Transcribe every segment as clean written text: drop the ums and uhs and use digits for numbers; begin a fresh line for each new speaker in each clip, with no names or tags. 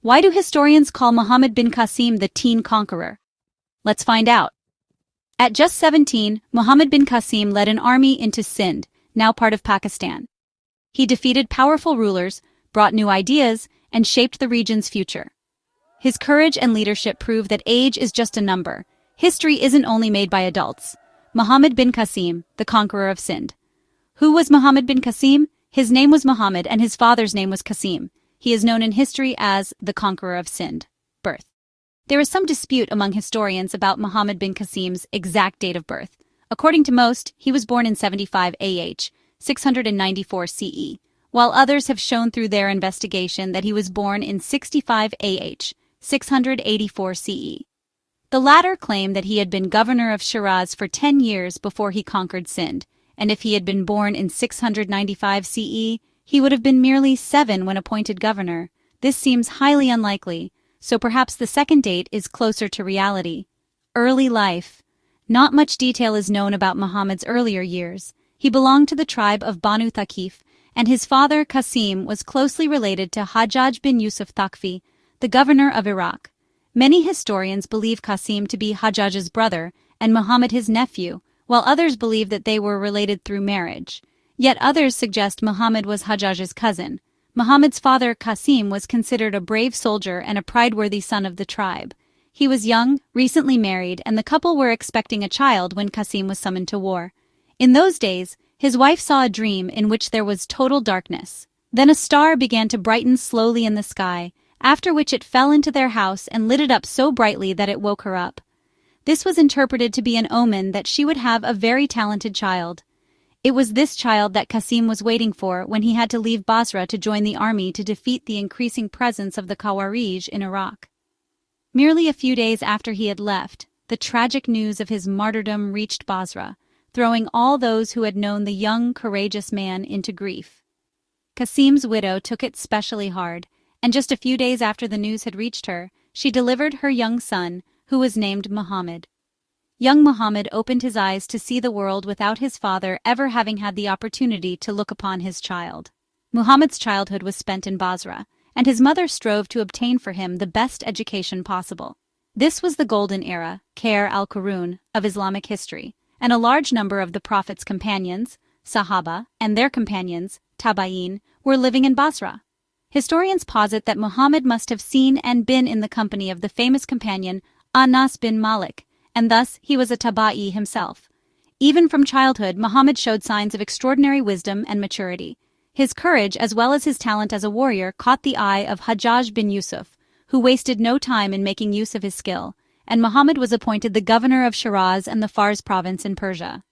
Why do historians call Muhammad bin Qasim the teen conqueror? Let's find out. At just 17, Muhammad bin Qasim led an army into Sindh, now part of Pakistan. He defeated powerful rulers, brought new ideas, and shaped the region's future. His courage and leadership prove that age is just a number. History isn't only made by adults. Muhammad bin Qasim, the conqueror of Sindh. Who was Muhammad bin Qasim? His name was Muhammad and his father's name was Qasim. He is known in history as the Conqueror of Sindh. Birth. There is some dispute among historians about Muhammad bin Qasim's exact date of birth. According to most, he was born in 75 AH, 694 CE, while others have shown through their investigation that he was born in 65 AH, 684 CE. The latter claim that he had been governor of Shiraz for 10 years before he conquered Sindh, and if he had been born in 695 CE, he would have been merely 7 when appointed governor. This seems highly unlikely, so perhaps the second date is closer to reality. Early life. Not much detail is known about Muhammad's earlier years. He belonged to the tribe of Banu Thaqif, and his father, Qasim, was closely related to Hajjaj bin Yusuf Thaqfi, the governor of Iraq. Many historians believe Qasim to be Hajjaj's brother and Muhammad his nephew, while others believe that they were related through marriage. Yet others suggest Muhammad was Hajjaj's cousin. Muhammad's father, Qasim, was considered a brave soldier and a pride-worthy son of the tribe. He was young, recently married, and the couple were expecting a child when Qasim was summoned to war. In those days, his wife saw a dream in which there was total darkness. Then a star began to brighten slowly in the sky, after which it fell into their house and lit it up so brightly that it woke her up. This was interpreted to be an omen that she would have a very talented child. It was this child that Qasim was waiting for when he had to leave Basra to join the army to defeat the increasing presence of the Khawarij in Iraq. Merely a few days after he had left, the tragic news of his martyrdom reached Basra, throwing all those who had known the young, courageous man into grief. Qasim's widow took it specially hard, and just a few days after the news had reached her, she delivered her young son, who was named Muhammad. Young Muhammad opened his eyes to see the world without his father ever having had the opportunity to look upon his child. Muhammad's childhood was spent in Basra, and his mother strove to obtain for him the best education possible. This was the golden era, Khair al-Qurun, of Islamic history, and a large number of the Prophet's companions, Sahaba, and their companions, Tabi'in, were living in Basra. Historians posit that Muhammad must have seen and been in the company of the famous companion Anas bin Malik, and thus he was a Taba'i himself. Even from childhood, Muhammad showed signs of extraordinary wisdom and maturity. His courage, as well as his talent as a warrior, caught the eye of Hajjaj bin Yusuf, who wasted no time in making use of his skill, and Muhammad was appointed the governor of Shiraz and the Fars province in Persia.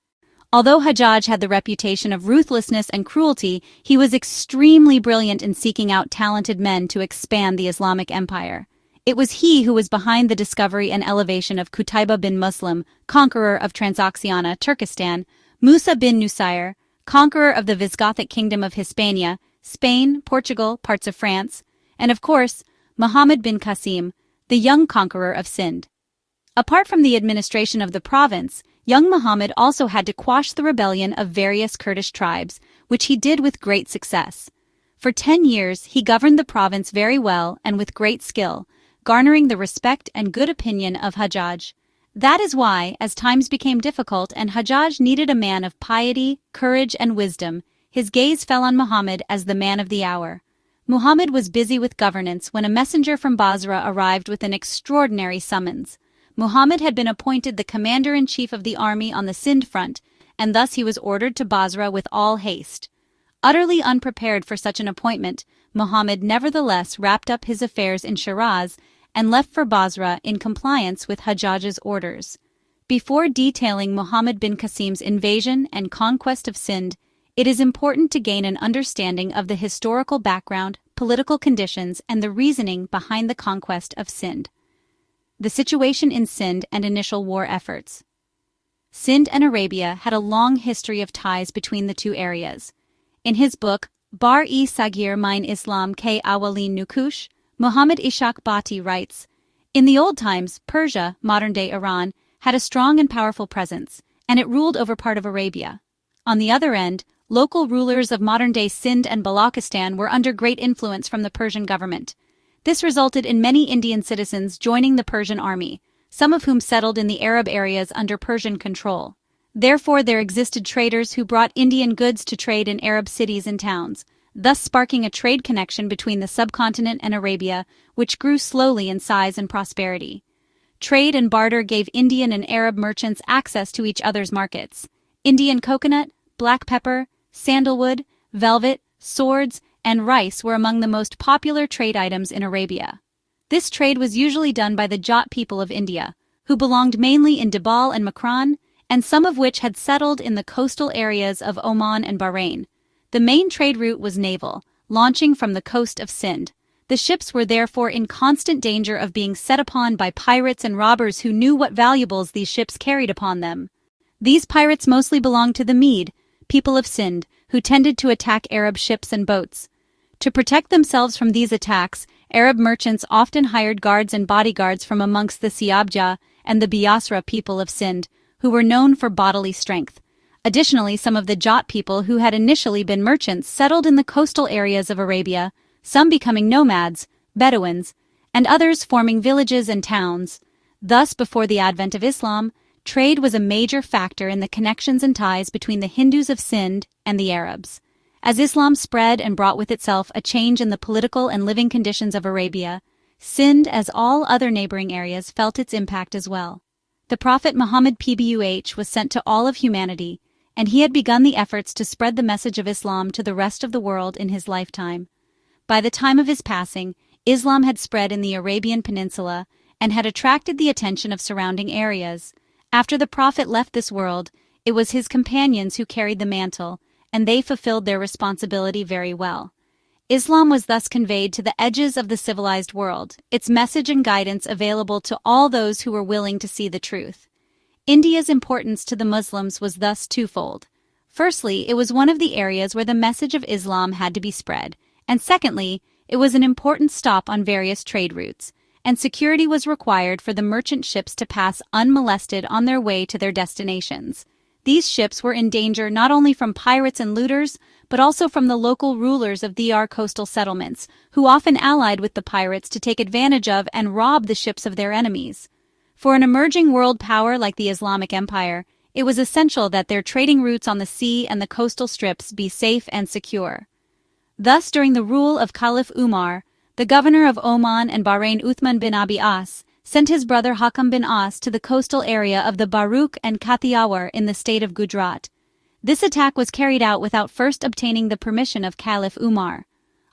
Although Hajjaj had the reputation of ruthlessness and cruelty, he was extremely brilliant in seeking out talented men to expand the Islamic Empire. It was he who was behind the discovery and elevation of Qutayba bin Muslim, conqueror of Transoxiana, Turkestan, Musa bin Nusayr, conqueror of the Visigothic kingdom of Hispania, Spain, Portugal, parts of France, and of course, Muhammad bin Qasim, the young conqueror of Sindh. Apart from the administration of the province, young Muhammad also had to quash the rebellion of various Kurdish tribes, which he did with great success. For 10 years, he governed the province very well and with great skill, garnering the respect and good opinion of Hajjaj. That is why, as times became difficult and Hajjaj needed a man of piety, courage, and wisdom, his gaze fell on Muhammad as the man of the hour. Muhammad was busy with governance when a messenger from Basra arrived with an extraordinary summons. Muhammad had been appointed the commander-in-chief of the army on the Sindh front, and thus he was ordered to Basra with all haste. Utterly unprepared for such an appointment, Muhammad nevertheless wrapped up his affairs in Shiraz and left for Basra in compliance with Hajjaj's orders. Before detailing Muhammad bin Qasim's invasion and conquest of Sindh, it is important to gain an understanding of the historical background, political conditions, and the reasoning behind the conquest of Sindh. The situation in Sindh and initial war efforts. Sindh and Arabia had a long history of ties between the two areas. In his book, Bar-e-Sagir Mein Islam Ke Awalin Nukush, Muhammad Ishaq Bhatti writes, "In the old times, Persia, modern-day Iran, had a strong and powerful presence, and it ruled over part of Arabia. On the other end, local rulers of modern-day Sindh and Balochistan were under great influence from the Persian government. This resulted in many Indian citizens joining the Persian army, some of whom settled in the Arab areas under Persian control. Therefore, there existed traders who brought Indian goods to trade in Arab cities and towns, thus sparking a trade connection between the subcontinent and Arabia, which grew slowly in size and prosperity. Trade and barter gave Indian and Arab merchants access to each other's markets. Indian coconut, black pepper, sandalwood, velvet, swords, and rice were among the most popular trade items in Arabia. This trade was usually done by the Jat people of India, who belonged mainly in Dibal and Makran, and some of which had settled in the coastal areas of Oman and Bahrain. The main trade route was naval, launching from the coast of Sind. The ships were therefore in constant danger of being set upon by pirates and robbers who knew what valuables these ships carried upon them. These pirates mostly belonged to the Mede, people of Sind, who tended to attack Arab ships and boats. To protect themselves from these attacks, Arab merchants often hired guards and bodyguards from amongst the Siabja and the Biasra people of Sind, who were known for bodily strength. Additionally, some of the Jat people who had initially been merchants settled in the coastal areas of Arabia, some becoming nomads, Bedouins, and others forming villages and towns. Thus, before the advent of Islam, trade was a major factor in the connections and ties between the Hindus of Sind and the Arabs. As Islam spread and brought with itself a change in the political and living conditions of Arabia, Sind, as all other neighboring areas, felt its impact as well. The Prophet Muhammad PBUH was sent to all of humanity, and he had begun the efforts to spread the message of Islam to the rest of the world in his lifetime. By the time of his passing, Islam had spread in the Arabian Peninsula and had attracted the attention of surrounding areas. After the Prophet left this world, it was his companions who carried the mantle, and they fulfilled their responsibility very well. Islam was thus conveyed to the edges of the civilized world, its message and guidance available to all those who were willing to see the truth. India's importance to the Muslims was thus twofold. Firstly, it was one of the areas where the message of Islam had to be spread, and secondly, it was an important stop on various trade routes, and security was required for the merchant ships to pass unmolested on their way to their destinations. These ships were in danger not only from pirates and looters, but also from the local rulers of the coastal settlements, who often allied with the pirates to take advantage of and rob the ships of their enemies. For an emerging world power like the Islamic Empire, it was essential that their trading routes on the sea and the coastal strips be safe and secure. Thus, during the rule of Caliph Umar, the governor of Oman and Bahrain Uthman bin Abi As sent his brother Hakam bin As to the coastal area of the Baruk and Kathiawar in the state of Gujarat. This attack was carried out without first obtaining the permission of Caliph Umar.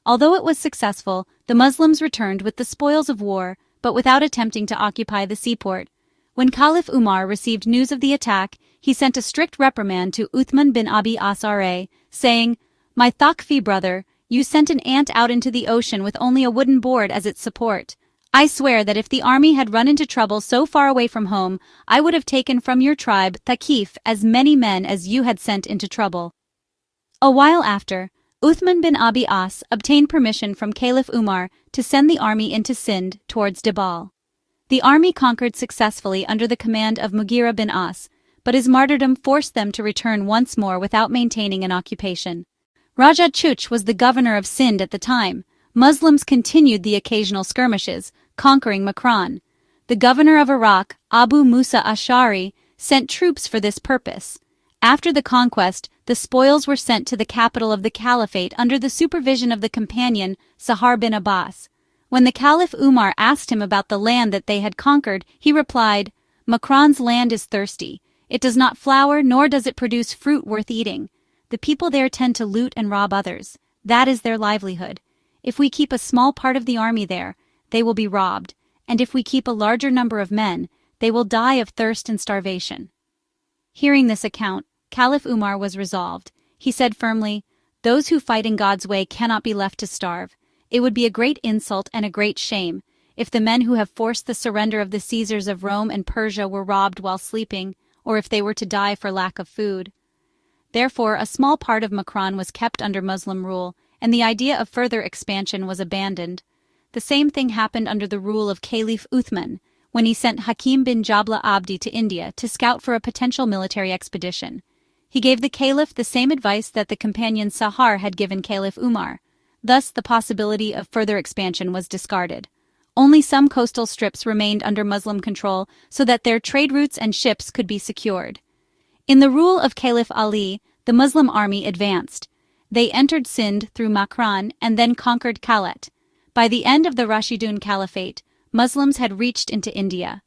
Although it was successful, the Muslims returned with the spoils of war, but without attempting to occupy the seaport. When Caliph Umar received news of the attack, he sent a strict reprimand to Uthman bin Abi As R.A., saying, "My Thaqfi brother, you sent an ant out into the ocean with only a wooden board as its support. I swear that if the army had run into trouble so far away from home, I would have taken from your tribe, Thaqif, as many men as you had sent into trouble." A while after, Uthman bin Abi As obtained permission from Caliph Umar to send the army into Sind towards Dibal. The army conquered successfully under the command of Mughira bin As, but his martyrdom forced them to return once more without maintaining an occupation. Raja Chuch was the governor of Sind at the time. Muslims continued the occasional skirmishes, conquering Makran. The governor of Iraq, Abu Musa Ash'ari, sent troops for this purpose. After the conquest, the spoils were sent to the capital of the caliphate under the supervision of the companion Sahar bin Abbas. When the Caliph Umar asked him about the land that they had conquered, he replied, "Makran's land is thirsty. It does not flower, nor does it produce fruit worth eating. The people there tend to loot and rob others. That is their livelihood. If we keep a small part of the army there, they will be robbed, and if we keep a larger number of men, they will die of thirst and starvation." Hearing this account, Caliph Umar was resolved. He said firmly, "Those who fight in God's way cannot be left to starve. It would be a great insult and a great shame if the men who have forced the surrender of the Caesars of Rome and Persia were robbed while sleeping, or if they were to die for lack of food." Therefore, a small part of Makran was kept under Muslim rule, and the idea of further expansion was abandoned. The same thing happened under the rule of Caliph Uthman, when he sent Hakim bin Jabla Abdi to India to scout for a potential military expedition. He gave the caliph the same advice that the companion Sahar had given Caliph Umar. Thus, the possibility of further expansion was discarded. Only some coastal strips remained under Muslim control so that their trade routes and ships could be secured. In the rule of Caliph Ali, the Muslim army advanced. They entered Sind through Makran and then conquered Kalat. By the end of the Rashidun Caliphate, Muslims had reached into India.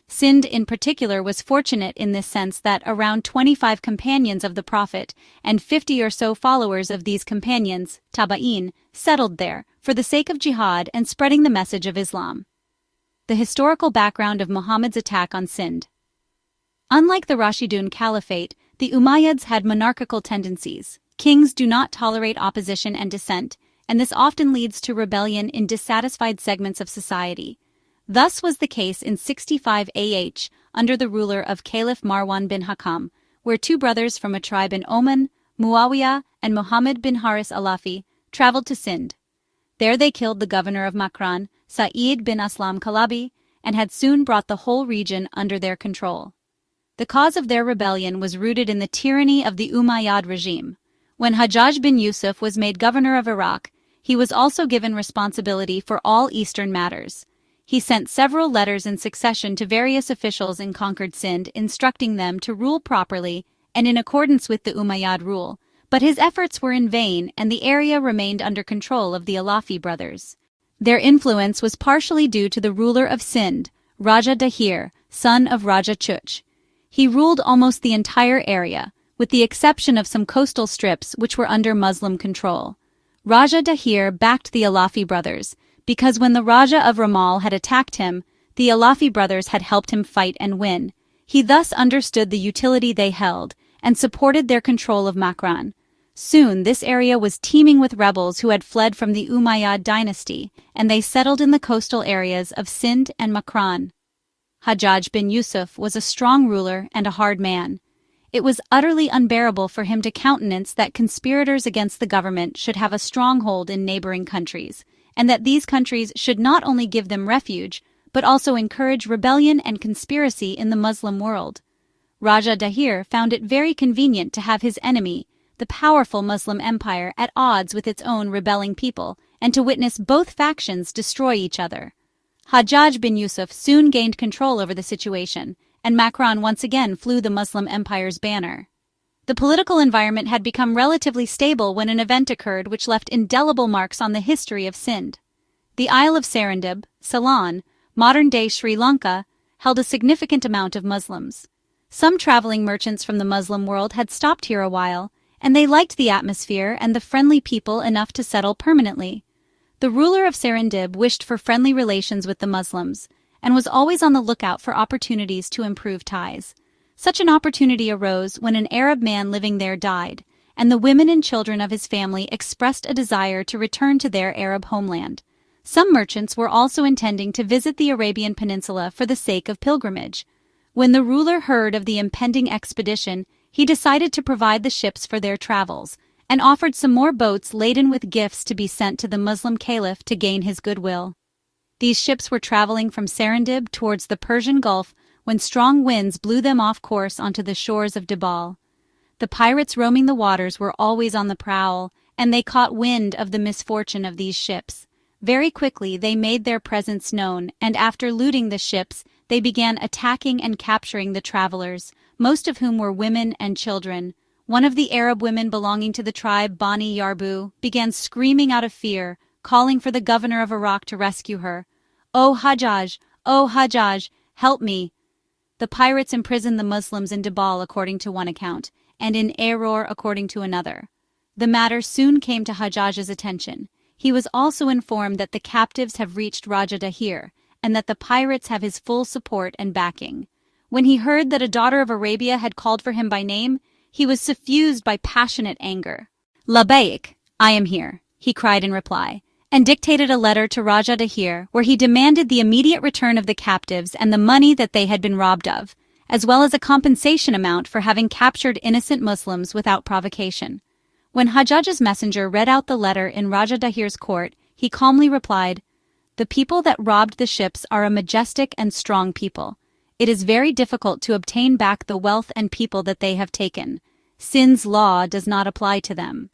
Sind in particular was fortunate in this sense that around 25 companions of the Prophet and 50 or so followers of these companions, Taba'in, settled there for the sake of jihad and spreading the message of Islam. The historical background of Muhammad's attack on Sind. Unlike the Rashidun Caliphate, the Umayyads had monarchical tendencies. Kings do not tolerate opposition and dissent, and this often leads to rebellion in dissatisfied segments of society. Thus was the case in 65 AH under the ruler of Caliph Marwan bin Hakam, where two brothers from a tribe in Oman, Muawiyah and Muhammad bin Haris Alafi, traveled to Sind. There they killed the governor of Makran, Sa'id bin Aslam Kalabi, and had soon brought the whole region under their control. The cause of their rebellion was rooted in the tyranny of the Umayyad regime. When Hajjaj bin Yusuf was made governor of Iraq, he was also given responsibility for all eastern matters. He sent several letters in succession to various officials in conquered Sind instructing them to rule properly and in accordance with the Umayyad rule, but his efforts were in vain and the area remained under control of the Alafi brothers. Their influence was partially due to the ruler of Sind, Raja Dahir, son of Raja Chuch. He ruled almost the entire area, with the exception of some coastal strips which were under Muslim control. Raja Dahir backed the Alafi brothers, because when the Raja of Ramal had attacked him, the Alafi brothers had helped him fight and win. He thus understood the utility they held and supported their control of Makran. Soon this area was teeming with rebels who had fled from the Umayyad dynasty, and they settled in the coastal areas of Sind and Makran. Hajjaj bin Yusuf was a strong ruler and a hard man. It was utterly unbearable for him to countenance that conspirators against the government should have a stronghold in neighboring countries, and that these countries should not only give them refuge, but also encourage rebellion and conspiracy in the Muslim world. Raja Dahir found it very convenient to have his enemy, the powerful Muslim empire, at odds with its own rebelling people, and to witness both factions destroy each other. Hajjaj bin Yusuf soon gained control over the situation, and Makran once again flew the Muslim empire's banner. The political environment had become relatively stable when an event occurred which left indelible marks on the history of Sind. The Isle of Serendib, Ceylon, modern-day Sri Lanka, held a significant amount of Muslims. Some traveling merchants from the Muslim world had stopped here a while, and they liked the atmosphere and the friendly people enough to settle permanently. The ruler of Serendib wished for friendly relations with the Muslims, and was always on the lookout for opportunities to improve ties. Such an opportunity arose when an Arab man living there died, and the women and children of his family expressed a desire to return to their Arab homeland. Some merchants were also intending to visit the Arabian Peninsula for the sake of pilgrimage. When the ruler heard of the impending expedition, he decided to provide the ships for their travels, and offered some more boats laden with gifts to be sent to the Muslim caliph to gain his goodwill. These ships were traveling from Serendib towards the Persian Gulf when strong winds blew them off course onto the shores of Dibal. The pirates roaming the waters were always on the prowl, and they caught wind of the misfortune of these ships. Very quickly they made their presence known, and after looting the ships, they began attacking and capturing the travelers, most of whom were women and children. One of the Arab women belonging to the tribe Bani Yarbu began screaming out of fear, calling for the governor of Iraq to rescue her. "Oh Hajjaj, help me!" The pirates imprisoned the Muslims in Dibal according to one account, and in Error according to another. The matter soon came to Hajjaj's attention. He was also informed that the captives have reached Raja Dahir, and that the pirates have his full support and backing. When he heard that a daughter of Arabia had called for him by name, he was suffused by passionate anger. "Labaik, I am here," he cried in reply, and dictated a letter to Raja Dahir where he demanded the immediate return of the captives and the money that they had been robbed of, as well as a compensation amount for having captured innocent Muslims without provocation. When Hajjaj's messenger read out the letter in Raja Dahir's court, he calmly replied, "The people that robbed the ships are a majestic and strong people. It is very difficult to obtain back the wealth and people that they have taken. Sind's law does not apply to them."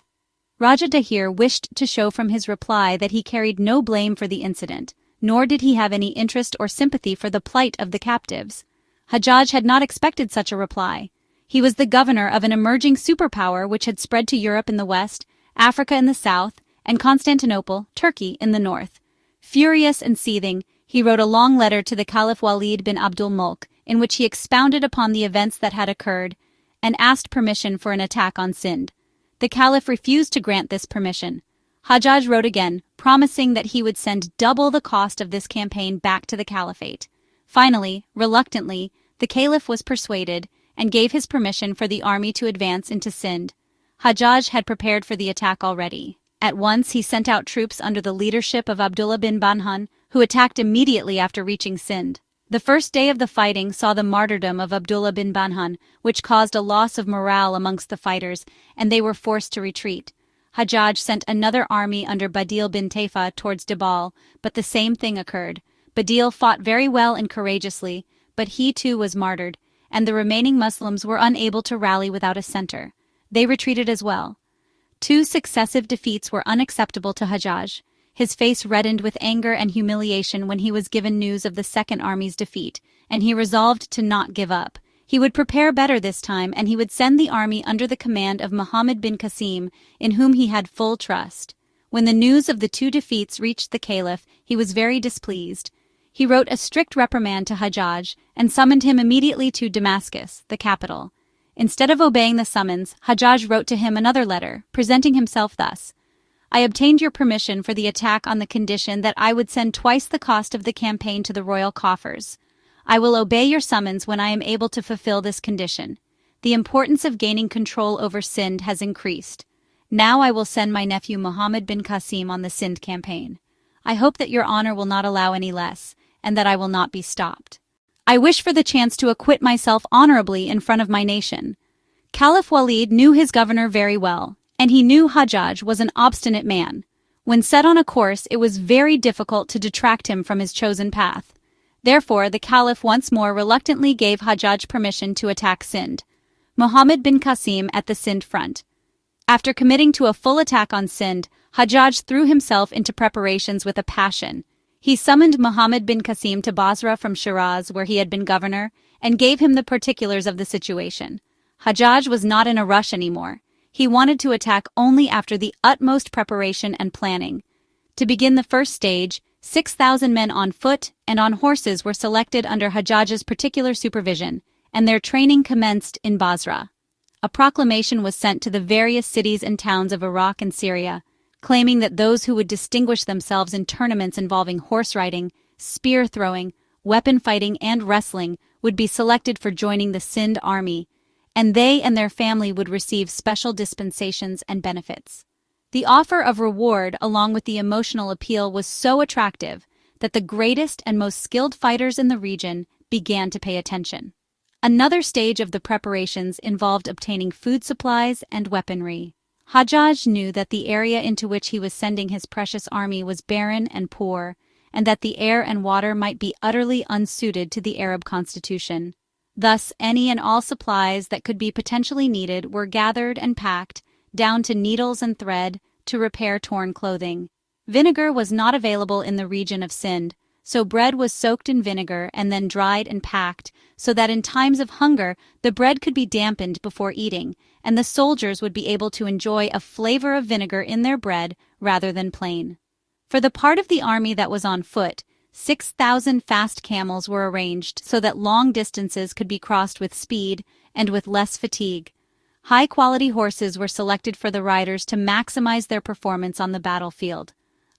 Raja Dahir wished to show from his reply that he carried no blame for the incident, nor did he have any interest or sympathy for the plight of the captives. Hajjaj had not expected such a reply. He was the governor of an emerging superpower which had spread to Europe in the west, Africa in the south, and Constantinople, Turkey, in the north. Furious and seething, he wrote a long letter to the Caliph Walid bin Abdul Mulk, in which he expounded upon the events that had occurred, and asked permission for an attack on Sind. The Caliph refused to grant this permission. Hajjaj wrote again, promising that he would send double the cost of this campaign back to the Caliphate. Finally, reluctantly, the Caliph was persuaded, and gave his permission for the army to advance into Sind. Hajjaj had prepared for the attack already. At once he sent out troops under the leadership of Abdullah bin Banhan, who attacked immediately after reaching Sind. The first day of the fighting saw the martyrdom of Abdullah bin Banhan, which caused a loss of morale amongst the fighters, and they were forced to retreat. Hajjaj sent another army under Badil bin Taifa towards Dibal, but the same thing occurred. Badil fought very well and courageously, but he too was martyred, and the remaining Muslims were unable to rally without a center. They retreated as well. 2 successive defeats were unacceptable to Hajjaj. His face reddened with anger and humiliation when he was given news of the second army's defeat, and he resolved to not give up. He would prepare better this time, and he would send the army under the command of Muhammad bin Qasim, in whom he had full trust. When the news of the 2 defeats reached the Caliph, he was very displeased. He wrote a strict reprimand to Hajjaj and summoned him immediately to Damascus, the capital. Instead of obeying the summons, Hajjaj wrote to him another letter, presenting himself thus: I obtained your permission for the attack on the condition that I would send twice the cost of the campaign to the royal coffers. I will obey your summons when I am able to fulfill this condition. The importance of gaining control over Sind has increased. Now I will send my nephew Muhammad bin Qasim on the Sind campaign. I hope that your honor will not allow any less, and that I will not be stopped. I wish for the chance to acquit myself honorably in front of my nation. Caliph Walid knew his governor very well, and he knew Hajjaj was an obstinate man. When set on a course, it was very difficult to detract him from his chosen path. Therefore, the Caliph once more reluctantly gave Hajjaj permission to attack Sind. Muhammad bin Qasim at the Sind front. After committing to a full attack on Sind, Hajjaj threw himself into preparations with a passion. He summoned Muhammad bin Qasim to Basra from Shiraz, where he had been governor, and gave him the particulars of the situation. Hajjaj was not in a rush anymore. He wanted to attack only after the utmost preparation and planning. To begin the first stage, 6,000 men on foot and on horses were selected under Hajjaj's particular supervision, and their training commenced in Basra. A proclamation was sent to the various cities and towns of Iraq and Syria, claiming that those who would distinguish themselves in tournaments involving horse riding, spear throwing, weapon fighting, and wrestling would be selected for joining the Sind army, and they and their family would receive special dispensations and benefits. The offer of reward, along with the emotional appeal, was so attractive that the greatest and most skilled fighters in the region began to pay attention. Another stage of the preparations involved obtaining food supplies and weaponry. Hajjaj knew that the area into which he was sending his precious army was barren and poor, and that the air and water might be utterly unsuited to the Arab constitution. Thus, any and all supplies that could be potentially needed were gathered and packed, down to needles and thread, to repair torn clothing. Vinegar was not available in the region of Sind, so bread was soaked in vinegar and then dried and packed, so that in times of hunger the bread could be dampened before eating, and the soldiers would be able to enjoy a flavor of vinegar in their bread rather than plain. For the part of the army that was on foot, 6,000 fast camels were arranged so that long distances could be crossed with speed and with less fatigue. High-quality horses were selected for the riders to maximize their performance on the battlefield.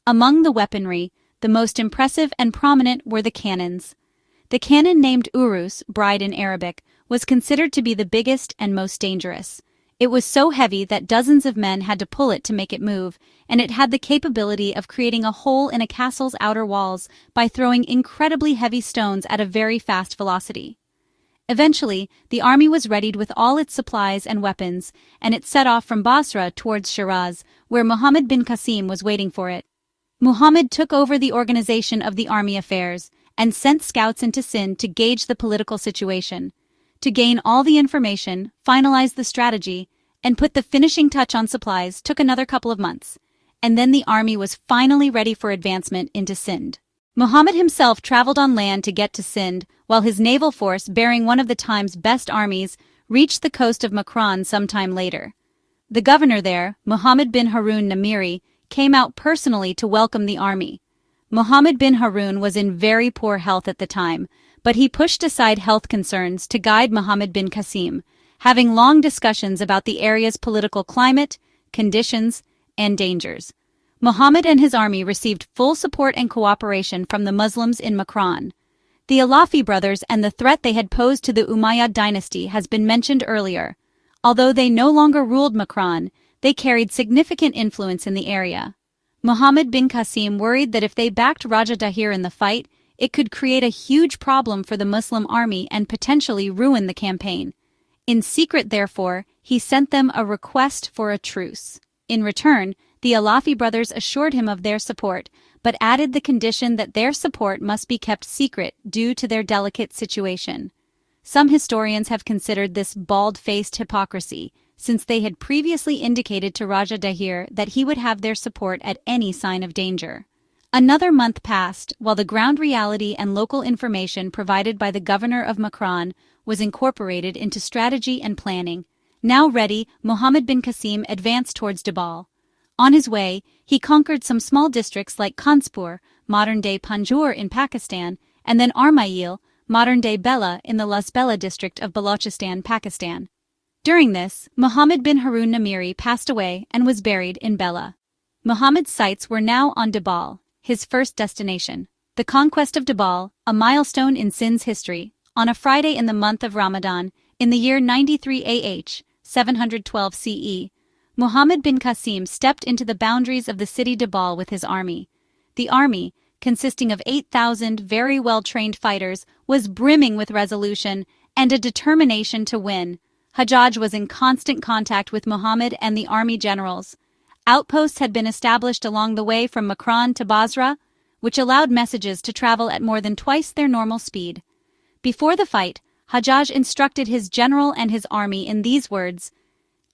Among the weaponry, the most impressive and prominent were the cannons. The cannon named Urus, bride in Arabic, was considered to be the biggest and most dangerous. It was so heavy that dozens of men had to pull it to make it move, and it had the capability of creating a hole in a castle's outer walls by throwing incredibly heavy stones at a very fast velocity. Eventually, the army was readied with all its supplies and weapons, and it set off from Basra towards Shiraz, where Muhammad bin Qasim was waiting for it. Muhammad took over the organization of the army affairs and sent scouts into Sind to gauge the political situation, to gain all the information, finalize the strategy, and put the finishing touch on supplies took another couple of months, and then the army was finally ready for advancement into Sindh. Muhammad himself traveled on land to get to Sindh, while his naval force, bearing one of the time's best armies, reached the coast of Makran sometime later. The governor there, Muhammad bin Harun Namiri, came out personally to welcome the army. Muhammad bin Harun was in very poor health at the time, but he pushed aside health concerns to guide Muhammad bin Qasim, having long discussions about the area's political climate, conditions, and dangers. Muhammad and his army received full support and cooperation from the Muslims in Makran. The Alafi brothers and the threat they had posed to the Umayyad dynasty has been mentioned earlier. Although they no longer ruled Makran, they carried significant influence in the area. Muhammad bin Qasim worried that if they backed Raja Dahir in the fight, it could create a huge problem for the Muslim army and potentially ruin the campaign. In secret, therefore, he sent them a request for a truce. In return, the Alafi brothers assured him of their support, but added the condition that their support must be kept secret due to their delicate situation. Some historians have considered this bald-faced hypocrisy, since they had previously indicated to Raja Dahir that he would have their support at any sign of danger. Another month passed, while the ground reality and local information provided by the governor of Makran was incorporated into strategy and planning. Now ready, Muhammad bin Qasim advanced towards Dibal. On his way, he conquered some small districts like Kanpur, modern-day Panjshir in Pakistan, and then Armayil, modern-day Bela in the Lasbela district of Balochistan, Pakistan. During this, Muhammad bin Harun Namiri passed away and was buried in Bela. Muhammad's sights were now on Dibal, his first destination. The conquest of Dibal, a milestone in Sindh's history, on a Friday in the month of Ramadan, in the year 93 AH, 712 CE, Muhammad bin Qasim stepped into the boundaries of the city Dibal with his army. The army, consisting of 8,000 very well-trained fighters, was brimming with resolution and a determination to win. Hajjaj was in constant contact with Muhammad and the army generals. Outposts had been established along the way from Makran to Basra, which allowed messages to travel at more than twice their normal speed. Before the fight, Hajjaj instructed his general and his army in these words: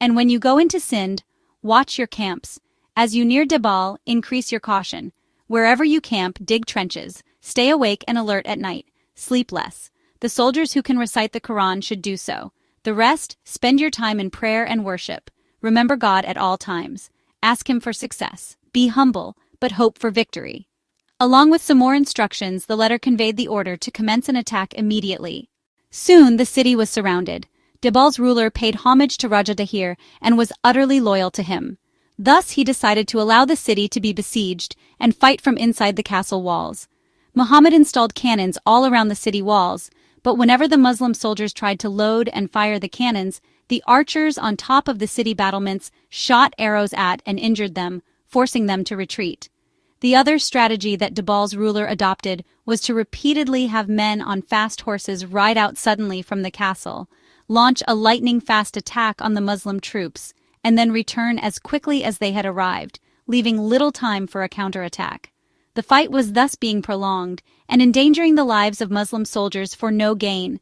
"And when you go into Sindh, watch your camps. As you near Dibal, increase your caution. Wherever you camp, dig trenches. Stay awake and alert at night. Sleep less. The soldiers who can recite the Quran should do so. The rest, spend your time in prayer and worship. Remember God at all times. Ask Him for success. Be humble, but hope for victory." Along with some more instructions, the letter conveyed the order to commence an attack immediately. Soon the city was surrounded. Dibal's ruler paid homage to Raja Dahir and was utterly loyal to him. Thus he decided to allow the city to be besieged and fight from inside the castle walls. Muhammad installed cannons all around the city walls, but whenever the Muslim soldiers tried to load and fire the cannons, the archers on top of the city battlements shot arrows at and injured them, forcing them to retreat. The other strategy that Dibal's ruler adopted was to repeatedly have men on fast horses ride out suddenly from the castle, launch a lightning-fast attack on the Muslim troops, and then return as quickly as they had arrived, leaving little time for a counterattack. The fight was thus being prolonged and endangering the lives of Muslim soldiers for no gain.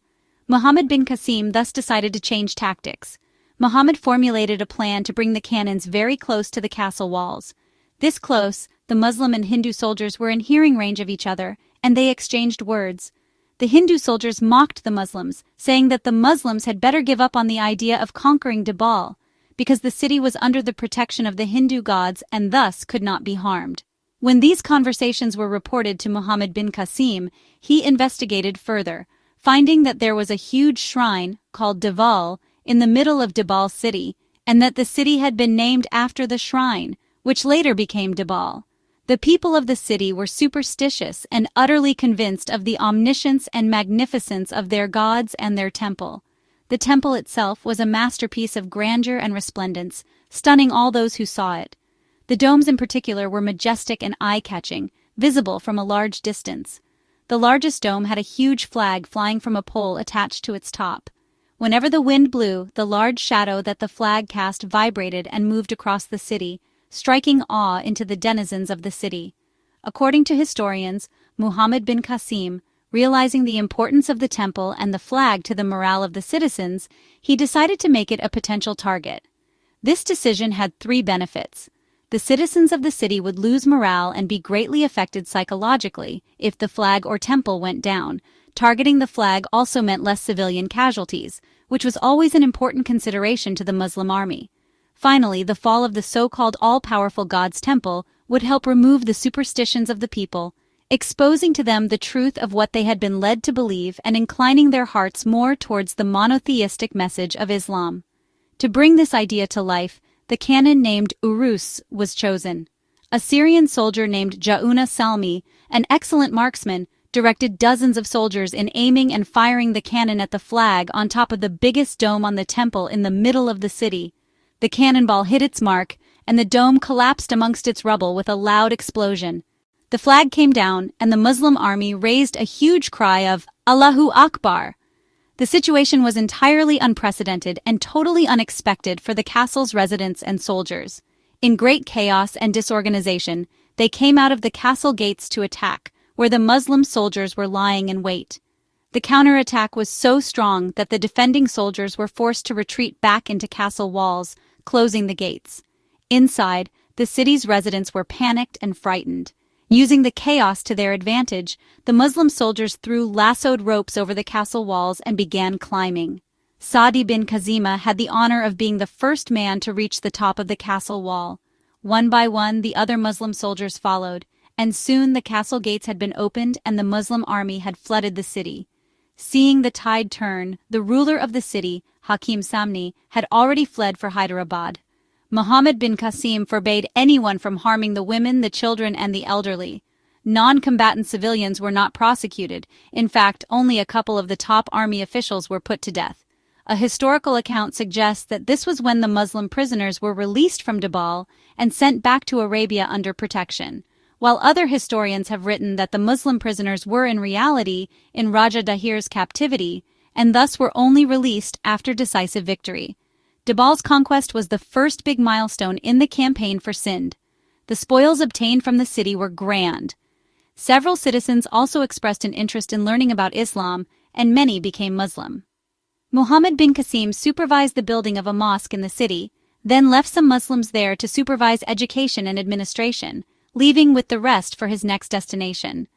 Muhammad bin Qasim thus decided to change tactics. Muhammad formulated a plan to bring the cannons very close to the castle walls. This close, the Muslim and Hindu soldiers were in hearing range of each other, and they exchanged words. The Hindu soldiers mocked the Muslims, saying that the Muslims had better give up on the idea of conquering Dibal, because the city was under the protection of the Hindu gods and thus could not be harmed. When these conversations were reported to Muhammad bin Qasim, he investigated further, finding that there was a huge shrine, called Dival, in the middle of Dibal city, and that the city had been named after the shrine, which later became Dibal. The people of the city were superstitious and utterly convinced of the omniscience and magnificence of their gods and their temple. The temple itself was a masterpiece of grandeur and resplendence, stunning all those who saw it. The domes in particular were majestic and eye-catching, visible from a large distance. The largest dome had a huge flag flying from a pole attached to its top. Whenever the wind blew, the large shadow that the flag cast vibrated and moved across the city, striking awe into the denizens of the city. According to historians, Muhammad bin Qasim, realizing the importance of the temple and the flag to the morale of the citizens, he decided to make it a potential target. This decision had three benefits. The citizens of the city would lose morale and be greatly affected psychologically if the flag or temple went down. Targeting the flag also meant less civilian casualties, which was always an important consideration to the Muslim army. Finally, the fall of the so-called all-powerful God's temple would help remove the superstitions of the people, exposing to them the truth of what they had been led to believe and inclining their hearts more towards the monotheistic message of Islam. To bring this idea to life, the cannon named Urus was chosen. A Syrian soldier named Ja'una Salmi, an excellent marksman, directed dozens of soldiers in aiming and firing the cannon at the flag on top of the biggest dome on the temple in the middle of the city. The cannonball hit its mark, and the dome collapsed amongst its rubble with a loud explosion. The flag came down, and the Muslim army raised a huge cry of Allahu Akbar. The situation was entirely unprecedented and totally unexpected for the castle's residents and soldiers. In great chaos and disorganization, they came out of the castle gates to attack, where the Muslim soldiers were lying in wait. The counterattack was so strong that the defending soldiers were forced to retreat back into castle walls, closing the gates. Inside, the city's residents were panicked and frightened. Using the chaos to their advantage, the Muslim soldiers threw lassoed ropes over the castle walls and began climbing. Sa'di bin Kazima had the honor of being the first man to reach the top of the castle wall. One by one, the other Muslim soldiers followed, and soon the castle gates had been opened and the Muslim army had flooded the city. Seeing the tide turn, the ruler of the city, Hakim Samni, had already fled for Hyderabad. Muhammad bin Qasim forbade anyone from harming the women, the children, and the elderly. Non-combatant civilians were not prosecuted. In fact, only a couple of the top army officials were put to death. A historical account suggests that this was when the Muslim prisoners were released from Dibal and sent back to Arabia under protection, while other historians have written that the Muslim prisoners were in reality in Raja Dahir's captivity and thus were only released after decisive victory. Dibal's conquest was the first big milestone in the campaign for Sindh. The spoils obtained from the city were grand. Several citizens also expressed an interest in learning about Islam, and many became Muslim. Muhammad bin Qasim supervised the building of a mosque in the city, then left some Muslims there to supervise education and administration, leaving with the rest for his next destination.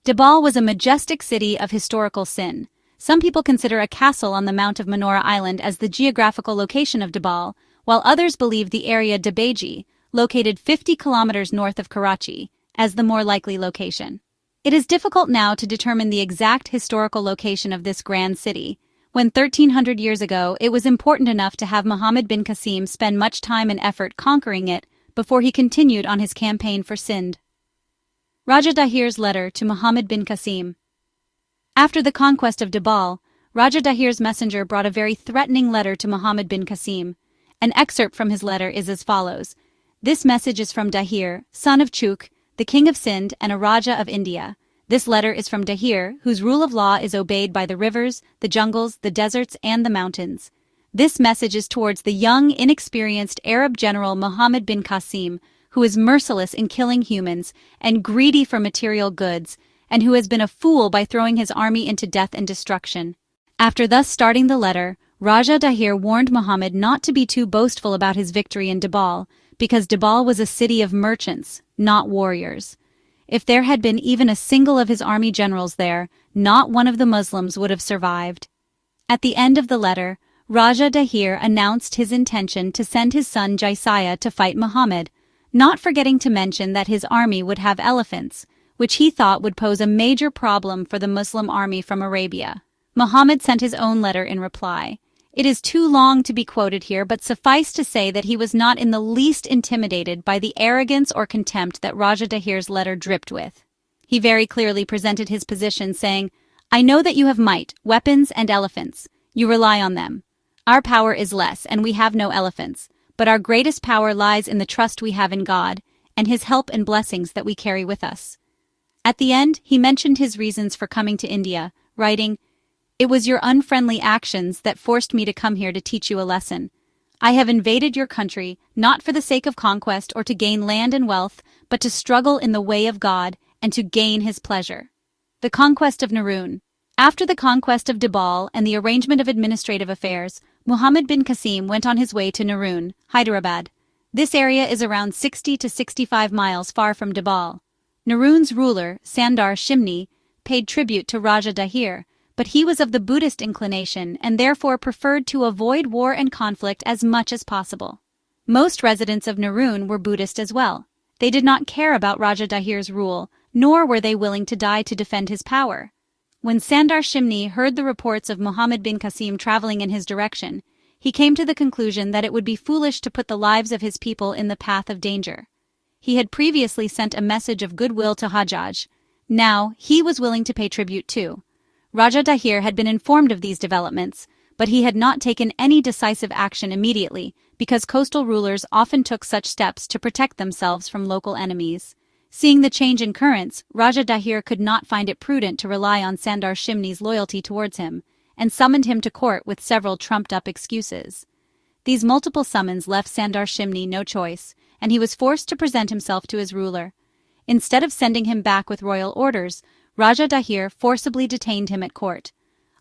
Dibal was a majestic city of historical Sindh. Some people consider a castle on the Mount of Manora Island as the geographical location of Dibal, while others believe the area Dabeji, located 50 kilometers north of Karachi, as the more likely location. It is difficult now to determine the exact historical location of this grand city. When 1300 years ago, it was important enough to have Muhammad bin Qasim spend much time and effort conquering it before he continued on his campaign for Sindh. Raja Dahir's letter to Muhammad bin Qasim. After the conquest of Dibal, Raja Dahir's messenger brought a very threatening letter to Muhammad bin Qasim. An excerpt from his letter is as follows. This message is from Dahir, son of Chuk, the king of Sindh and a Raja of India. This letter is from Dahir, whose rule of law is obeyed by the rivers, the jungles, the deserts, and the mountains. This message is towards the young, inexperienced Arab general Muhammad bin Qasim, who is merciless in killing humans and greedy for material goods, and who has been a fool by throwing his army into death and destruction. After thus starting the letter, Raja Dahir warned Muhammad not to be too boastful about his victory in Dibal, because Dibal was a city of merchants, not warriors. If there had been even a single of his army generals there, not one of the Muslims would have survived. At the end of the letter, Raja Dahir announced his intention to send his son Jaisaya to fight Muhammad, not forgetting to mention that his army would have elephants, which he thought would pose a major problem for the Muslim army from Arabia. Muhammad sent his own letter in reply. It is too long to be quoted here, but suffice to say that he was not in the least intimidated by the arrogance or contempt that Raja Dahir's letter dripped with. He very clearly presented his position, saying, "I know that you have might, weapons, and elephants. You rely on them. Our power is less, and we have no elephants, but our greatest power lies in the trust we have in God, and His help and blessings that we carry with us." At the end, he mentioned his reasons for coming to India, writing, "It was your unfriendly actions that forced me to come here to teach you a lesson. I have invaded your country, not for the sake of conquest or to gain land and wealth, but to struggle in the way of God and to gain His pleasure." The conquest of Narun. After the conquest of Dibal and the arrangement of administrative affairs, Muhammad bin Qasim went on his way to Naroon, Hyderabad. This area is around 60 to 65 miles far from Dabal. Naroon's ruler, Sandar Shimni, paid tribute to Raja Dahir, but he was of the Buddhist inclination and therefore preferred to avoid war and conflict as much as possible. Most residents of Naroon were Buddhist as well. They did not care about Raja Dahir's rule, nor were they willing to die to defend his power. When Sandar Shimni heard the reports of Muhammad bin Qasim traveling in his direction, he came to the conclusion that it would be foolish to put the lives of his people in the path of danger. He had previously sent a message of goodwill to Hajjaj. Now, he was willing to pay tribute too. Raja Dahir had been informed of these developments, but he had not taken any decisive action immediately because coastal rulers often took such steps to protect themselves from local enemies. Seeing the change in currents, Raja Dahir could not find it prudent to rely on Sandar Shimni's loyalty towards him, and summoned him to court with several trumped-up excuses. These multiple summons left Sandar Shimni no choice, and he was forced to present himself to his ruler. Instead of sending him back with royal orders, Raja Dahir forcibly detained him at court.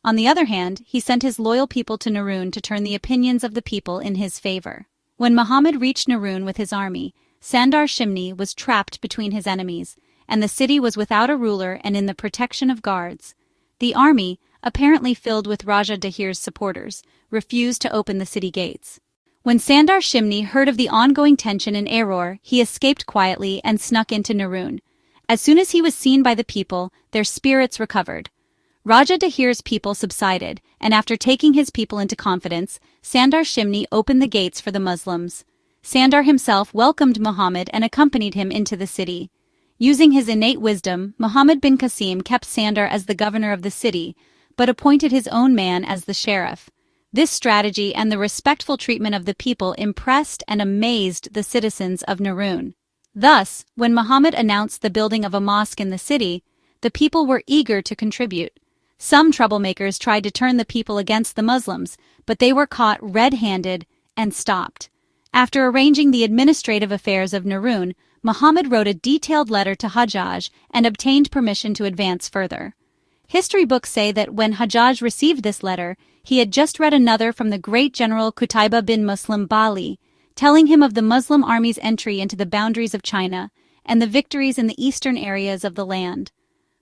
On the other hand, he sent his loyal people to Naroon to turn the opinions of the people in his favor. When Muhammad reached Naroon with his army, Sandar Shimni was trapped between his enemies, and the city was without a ruler and in the protection of guards. The army, apparently filled with Raja Dahir's supporters, refused to open the city gates. When Sandar Shimni heard of the ongoing tension in Error, he escaped quietly and snuck into Naroon. As soon as he was seen by the people, their spirits recovered. Raja Dahir's people subsided, and after taking his people into confidence, Sandar Shimni opened the gates for the Muslims. Sandar himself welcomed Muhammad and accompanied him into the city. Using his innate wisdom, Muhammad bin Qasim kept Sandar as the governor of the city, but appointed his own man as the sheriff. This strategy and the respectful treatment of the people impressed and amazed the citizens of Naroon. Thus, when Muhammad announced the building of a mosque in the city, the people were eager to contribute. Some troublemakers tried to turn the people against the Muslims, but they were caught red-handed and stopped. After arranging the administrative affairs of Naroon, Muhammad wrote a detailed letter to Hajjaj and obtained permission to advance further. History books say that when Hajjaj received this letter, he had just read another from the great general Qutayba bin Muslim Bali, telling him of the Muslim army's entry into the boundaries of China and the victories in the eastern areas of the land.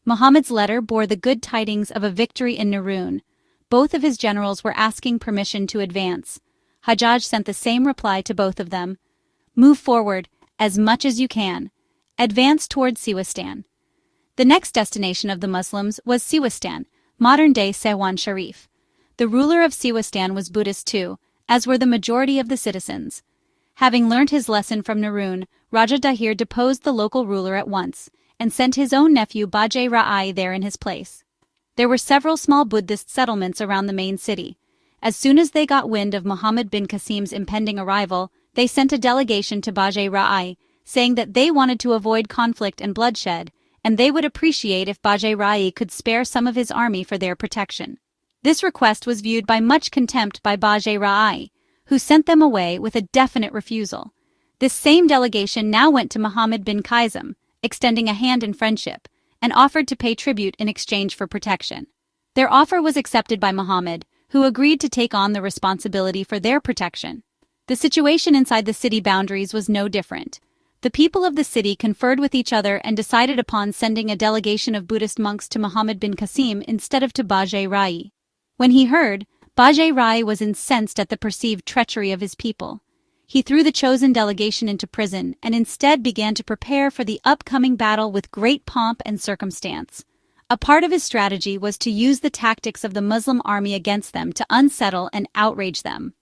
Muhammad's letter bore the good tidings of a victory in Naroon. Both of his generals were asking permission to advance. Hajjaj sent the same reply to both of them. Move forward, as much as you can. Advance towards Siwistan. The next destination of the Muslims was Siwistan, modern-day Sewan Sharif. The ruler of Siwistan was Buddhist too, as were the majority of the citizens. Having learned his lesson from Naroon, Raja Dahir deposed the local ruler at once, and sent his own nephew Bajai Ra'ai there in his place. There were several small Buddhist settlements around the main city. As soon as they got wind of Muhammad bin Qasim's impending arrival, they sent a delegation to Bajai Ra'ai, saying that they wanted to avoid conflict and bloodshed, and they would appreciate if Bajai Ra'ai could spare some of his army for their protection. This request was viewed by much contempt by Bajai Ra'ai, who sent them away with a definite refusal. This same delegation now went to Muhammad bin Qasim, extending a hand in friendship, and offered to pay tribute in exchange for protection. Their offer was accepted by Muhammad, who agreed to take on the responsibility for their protection. The situation inside the city boundaries was no different. The people of the city conferred with each other and decided upon sending a delegation of Buddhist monks to Muhammad bin Qasim instead of to Bajai Ra'ai. When he heard, Bajai Ra'ai was incensed at the perceived treachery of his people. He threw the chosen delegation into prison and instead began to prepare for the upcoming battle with great pomp and circumstance. A part of his strategy was to use the tactics of the Muslim army against them to unsettle and outrage them.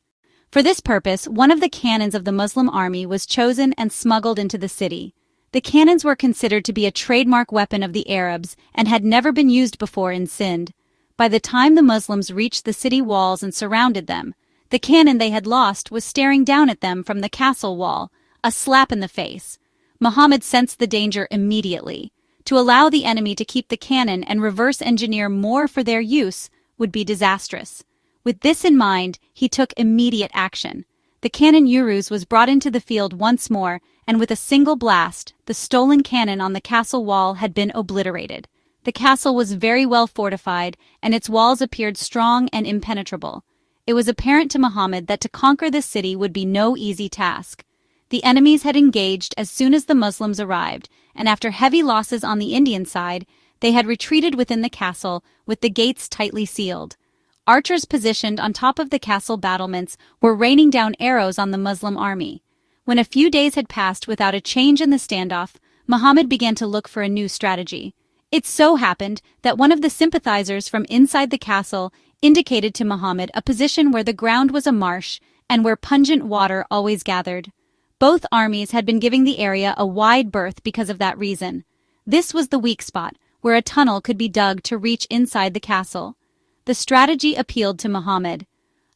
For this purpose, one of the cannons of the Muslim army was chosen and smuggled into the city. The cannons were considered to be a trademark weapon of the Arabs and had never been used before in Sind. By the time the Muslims reached the city walls and surrounded them, the cannon they had lost was staring down at them from the castle wall, a slap in the face. Muhammad sensed the danger immediately. To allow the enemy to keep the cannon and reverse engineer more for their use would be disastrous. With this in mind, he took immediate action. The cannon Uruz was brought into the field once more, and with a single blast, the stolen cannon on the castle wall had been obliterated. The castle was very well fortified, and its walls appeared strong and impenetrable. it was apparent to Muhammad that to conquer this city would be no easy task. The enemies had engaged as soon as the Muslims arrived, and after heavy losses on the Indian side, they had retreated within the castle with the gates tightly sealed. Archers positioned on top of the castle battlements were raining down arrows on the Muslim army. When a few days had passed without a change in the standoff, Muhammad began to look for a new strategy. It so happened that one of the sympathizers from inside the castle indicated to Muhammad a position where the ground was a marsh and where pungent water always gathered. Both armies had been giving the area a wide berth because of that reason. This was the weak spot, where a tunnel could be dug to reach inside the castle. The strategy appealed to Muhammad.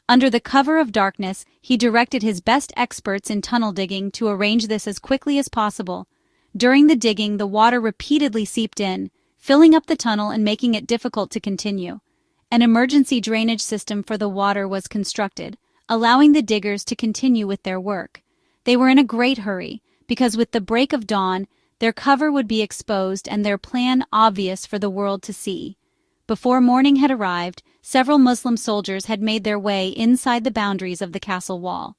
Under the cover of darkness, he directed his best experts in tunnel digging to arrange this as quickly as possible. During the digging, the water repeatedly seeped in, filling up the tunnel and making it difficult to continue. An emergency drainage system for the water was constructed, allowing the diggers to continue with their work. They were in a great hurry, because with the break of dawn, their cover would be exposed and their plan obvious for the world to see. Before morning had arrived, several Muslim soldiers had made their way inside the boundaries of the castle wall.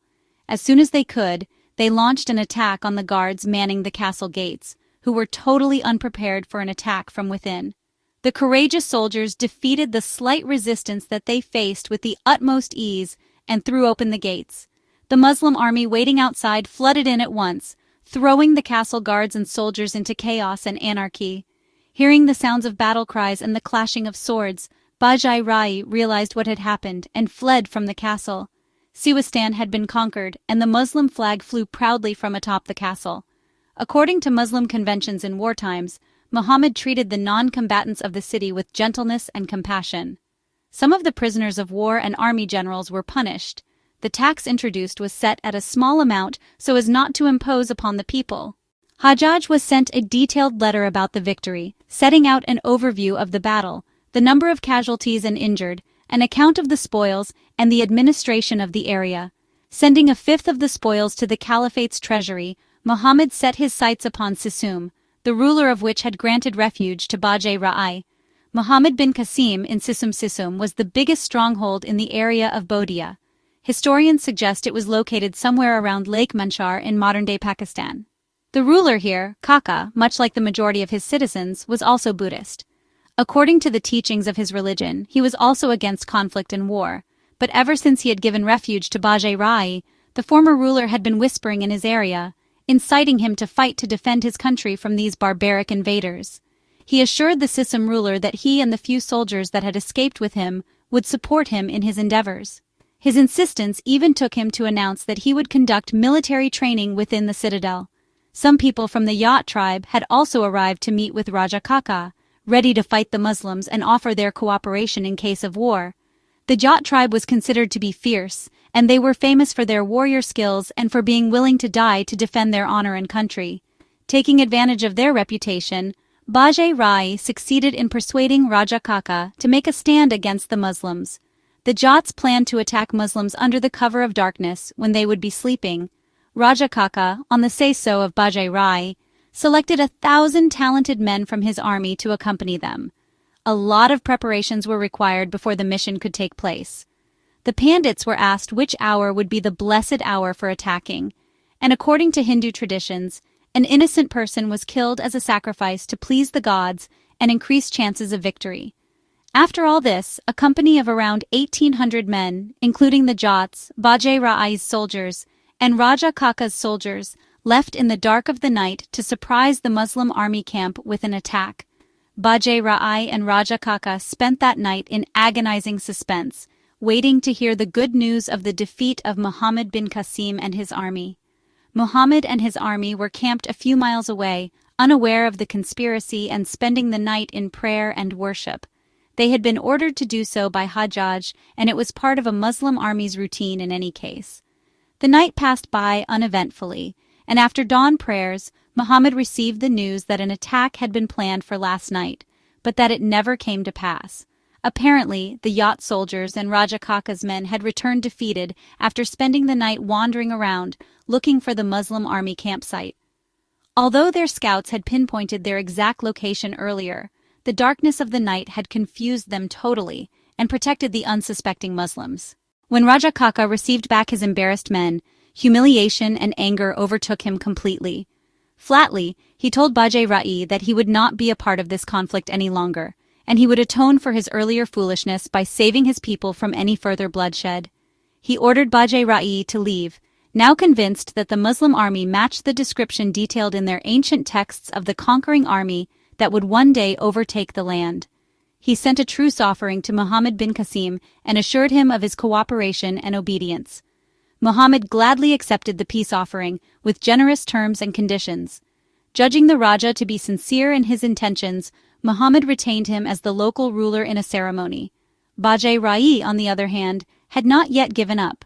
As soon as they could, they launched an attack on the guards manning the castle gates, who were totally unprepared for an attack from within. The courageous soldiers defeated the slight resistance that they faced with the utmost ease and threw open the gates. The Muslim army waiting outside flooded in at once, throwing the castle guards and soldiers into chaos and anarchy. Hearing the sounds of battle cries and the clashing of swords, Bajai Rai realized what had happened and fled from the castle. Siwistan had been conquered, and the Muslim flag flew proudly from atop the castle. According to Muslim conventions in war times, Muhammad treated the non-combatants of the city with gentleness and compassion. Some of the prisoners of war and army generals were punished. The tax introduced was set at a small amount so as not to impose upon the people. Hajjaj was sent a detailed letter about the victory, setting out an overview of the battle, the number of casualties and injured, an account of the spoils, and the administration of the area. Sending a fifth of the spoils to the caliphate's treasury, Muhammad set his sights upon Sisum, the ruler of which had granted refuge to Bajai Ra'ai. Muhammad bin Qasim in Sisum was the biggest stronghold in the area of Bodhia. Historians suggest it was located somewhere around Lake Manchar in modern-day Pakistan. The ruler here, Kaka, much like the majority of his citizens, was also Buddhist. According to the teachings of his religion, he was also against conflict and war, but ever since he had given refuge to Bajai Rai, the former ruler had been whispering in his area, inciting him to fight to defend his country from these barbaric invaders. He assured the Sisum ruler that he and the few soldiers that had escaped with him would support him in his endeavors. His insistence even took him to announce that he would conduct military training within the citadel. Some people from the Yat tribe had also arrived to meet with Raja Kaka, ready to fight the Muslims and offer their cooperation in case of war. The Jat tribe was considered to be fierce, and they were famous for their warrior skills and for being willing to die to defend their honor and country. Taking advantage of their reputation, Bajai Rai succeeded in persuading Raja Kaka to make a stand against the Muslims. The Jats planned to attack Muslims under the cover of darkness when they would be sleeping. Raja Kaka, on the say-so of Bajai Rai, selected 1,000 talented men from his army to accompany them. A lot of preparations were required before the mission could take place. The Pandits were asked which hour would be the blessed hour for attacking, and according to Hindu traditions, an innocent person was killed as a sacrifice to please the gods and increase chances of victory. After all this, a company of around 1,800 men, including the Jats, Bajai Rai's soldiers, and Raja Kaka's soldiers, left in the dark of the night to surprise the Muslim army camp with an attack. Bajai Rai and Raja Kaka spent that night in agonizing suspense, waiting to hear the good news of the defeat of Muhammad bin Qasim and his army. Muhammad and his army were camped a few miles away, unaware of the conspiracy and spending the night in prayer and worship. They had been ordered to do so by Hajjaj, and it was part of a Muslim army's routine in any case. The night passed by uneventfully, and after dawn prayers, Muhammad received the news that an attack had been planned for last night, but that it never came to pass. Apparently, the Yat soldiers and Raja Kaka's men had returned defeated after spending the night wandering around, looking for the Muslim army campsite. Although their scouts had pinpointed their exact location earlier, the darkness of the night had confused them totally and protected the unsuspecting Muslims. When Raja Kaka received back his embarrassed men, humiliation and anger overtook him completely. Flatly, he told Bajai Rai that he would not be a part of this conflict any longer, and he would atone for his earlier foolishness by saving his people from any further bloodshed. He ordered Bajai Rai to leave, now convinced that the Muslim army matched the description detailed in their ancient texts of the conquering army that would one day overtake the land. He sent a truce offering to Muhammad bin Qasim and assured him of his cooperation and obedience. Muhammad gladly accepted the peace offering with generous terms and conditions. Judging the Raja to be sincere in his intentions, Muhammad retained him as the local ruler in a ceremony. Bajai Rai, on the other hand, had not yet given up.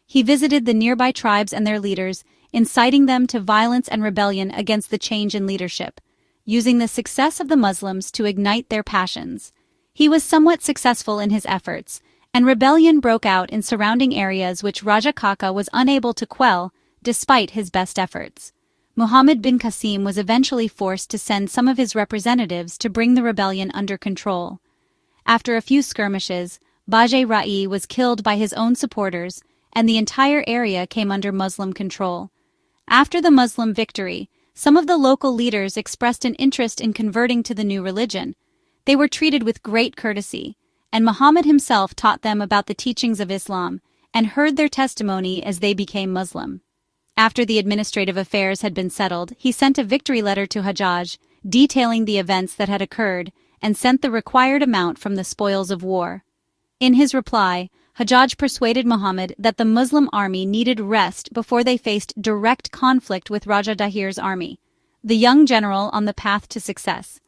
He visited the nearby tribes and their leaders, inciting them to violence and rebellion against the change in leadership, using the success of the Muslims to ignite their passions. He was somewhat successful in his efforts, and rebellion broke out in surrounding areas which Raja Kaka was unable to quell despite his best efforts. Muhammad bin Qasim was eventually forced to send some of his representatives to bring the rebellion under control. After a few skirmishes, Bajai Rai was killed by his own supporters, and the entire area came under Muslim control. After the Muslim victory, some of the local leaders expressed an interest in converting to the new religion. They were treated with great courtesy, and Muhammad himself taught them about the teachings of Islam and heard their testimony as they became Muslim. After the administrative affairs had been settled, he sent a victory letter to Hajjaj, detailing the events that had occurred, and sent the required amount from the spoils of war. In his reply, Hajjaj persuaded Muhammad that the Muslim army needed rest before they faced direct conflict with Raja Dahir's army, the young general on the path to success.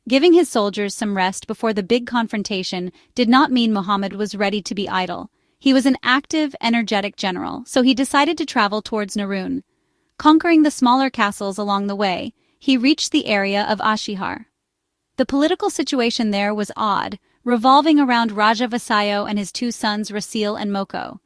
Giving his soldiers some rest before the big confrontation did not mean Muhammad was ready to be idle. He was an active, energetic general, so he decided to travel towards Narun. Conquering the smaller castles along the way, he reached the area of Ashihar. The political situation there was odd, revolving around Raja Vasayo and his two sons Rasil and Moko.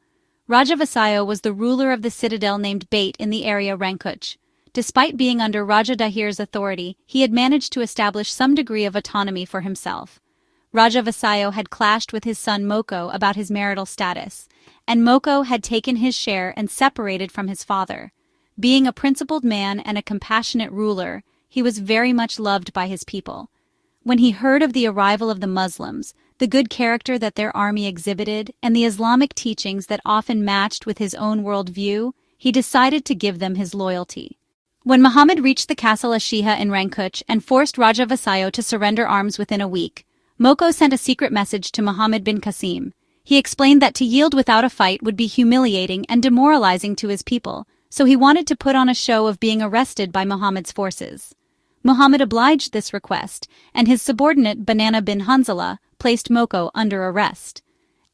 Raja Vasayo was the ruler of the citadel named Bait in the area Rankuch. Despite being under Raja Dahir's authority, he had managed to establish some degree of autonomy for himself. Raja Vasayo had clashed with his son Moko about his marital status, and Moko had taken his share and separated from his father. Being a principled man and a compassionate ruler, he was very much loved by his people. When he heard of the arrival of the Muslims, the good character that their army exhibited, and the Islamic teachings that often matched with his own worldview, he decided to give them his loyalty. When Muhammad reached the castle Ashiha in Rankuch and forced Raja Vasayo to surrender arms within a week, Moko sent a secret message to Muhammad bin Qasim. He explained that to yield without a fight would be humiliating and demoralizing to his people, so he wanted to put on a show of being arrested by Muhammad's forces. Muhammad obliged this request, and his subordinate Banana bin Hanzala placed Moko under arrest.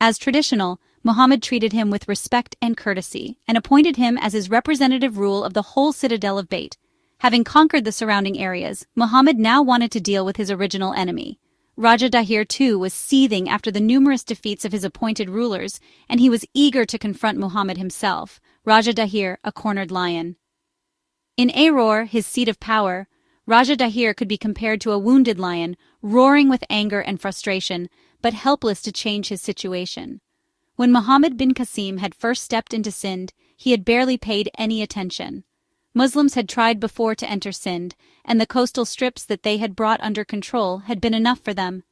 As traditional, Muhammad treated him with respect and courtesy, and appointed him as his representative rule of the whole citadel of Bait. Having conquered the surrounding areas, Muhammad now wanted to deal with his original enemy. Raja Dahir too was seething after the numerous defeats of his appointed rulers, and he was eager to confront Muhammad himself, Raja Dahir, a cornered lion. In Aror, his seat of power, Raja Dahir could be compared to a wounded lion, roaring with anger and frustration, but helpless to change his situation. When Muhammad bin Qasim had first stepped into Sind, he had barely paid any attention. Muslims had tried before to enter Sind, and the coastal strips that they had brought under control had been enough for them.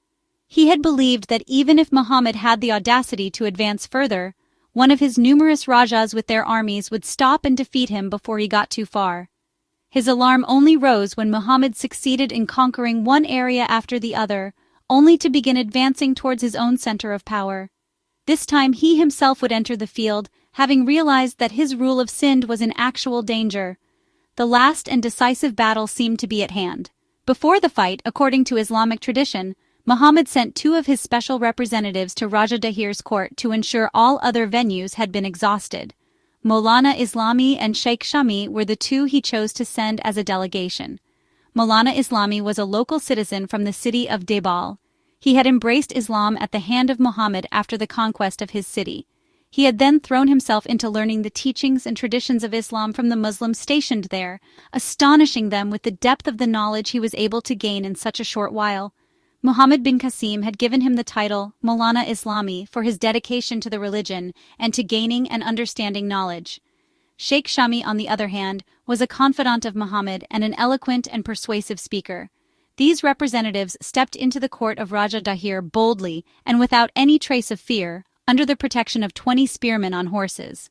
He had believed that even if Muhammad had the audacity to advance further, one of his numerous Rajas with their armies would stop and defeat him before he got too far. His alarm only rose when Muhammad succeeded in conquering one area after the other, only to begin advancing towards his own center of power. This time he himself would enter the field, having realized that his rule of Sind was in actual danger. The last and decisive battle seemed to be at hand. Before the fight, according to Islamic tradition, Muhammad sent two of his special representatives to Raja Dahir's court to ensure all other venues had been exhausted. Maulana Islami and Sheikh Shami were the two he chose to send as a delegation. Maulana Islami was a local citizen from the city of Debal. He had embraced Islam at the hand of Muhammad after the conquest of his city. He had then thrown himself into learning the teachings and traditions of Islam from the Muslims stationed there, astonishing them with the depth of the knowledge he was able to gain in such a short while. Muhammad bin Qasim had given him the title Maulana Islami for his dedication to the religion and to gaining and understanding knowledge. Sheikh Shami, on the other hand, was a confidant of Muhammad and an eloquent and persuasive speaker. These representatives stepped into the court of Raja Dahir boldly and without any trace of fear, under the protection of 20 spearmen on horses.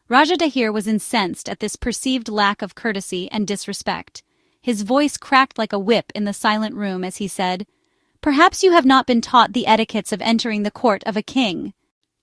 Raja Dahir was incensed at this perceived lack of courtesy and disrespect. His voice cracked like a whip in the silent room as he said, "Perhaps you have not been taught the etiquettes of entering the court of a king."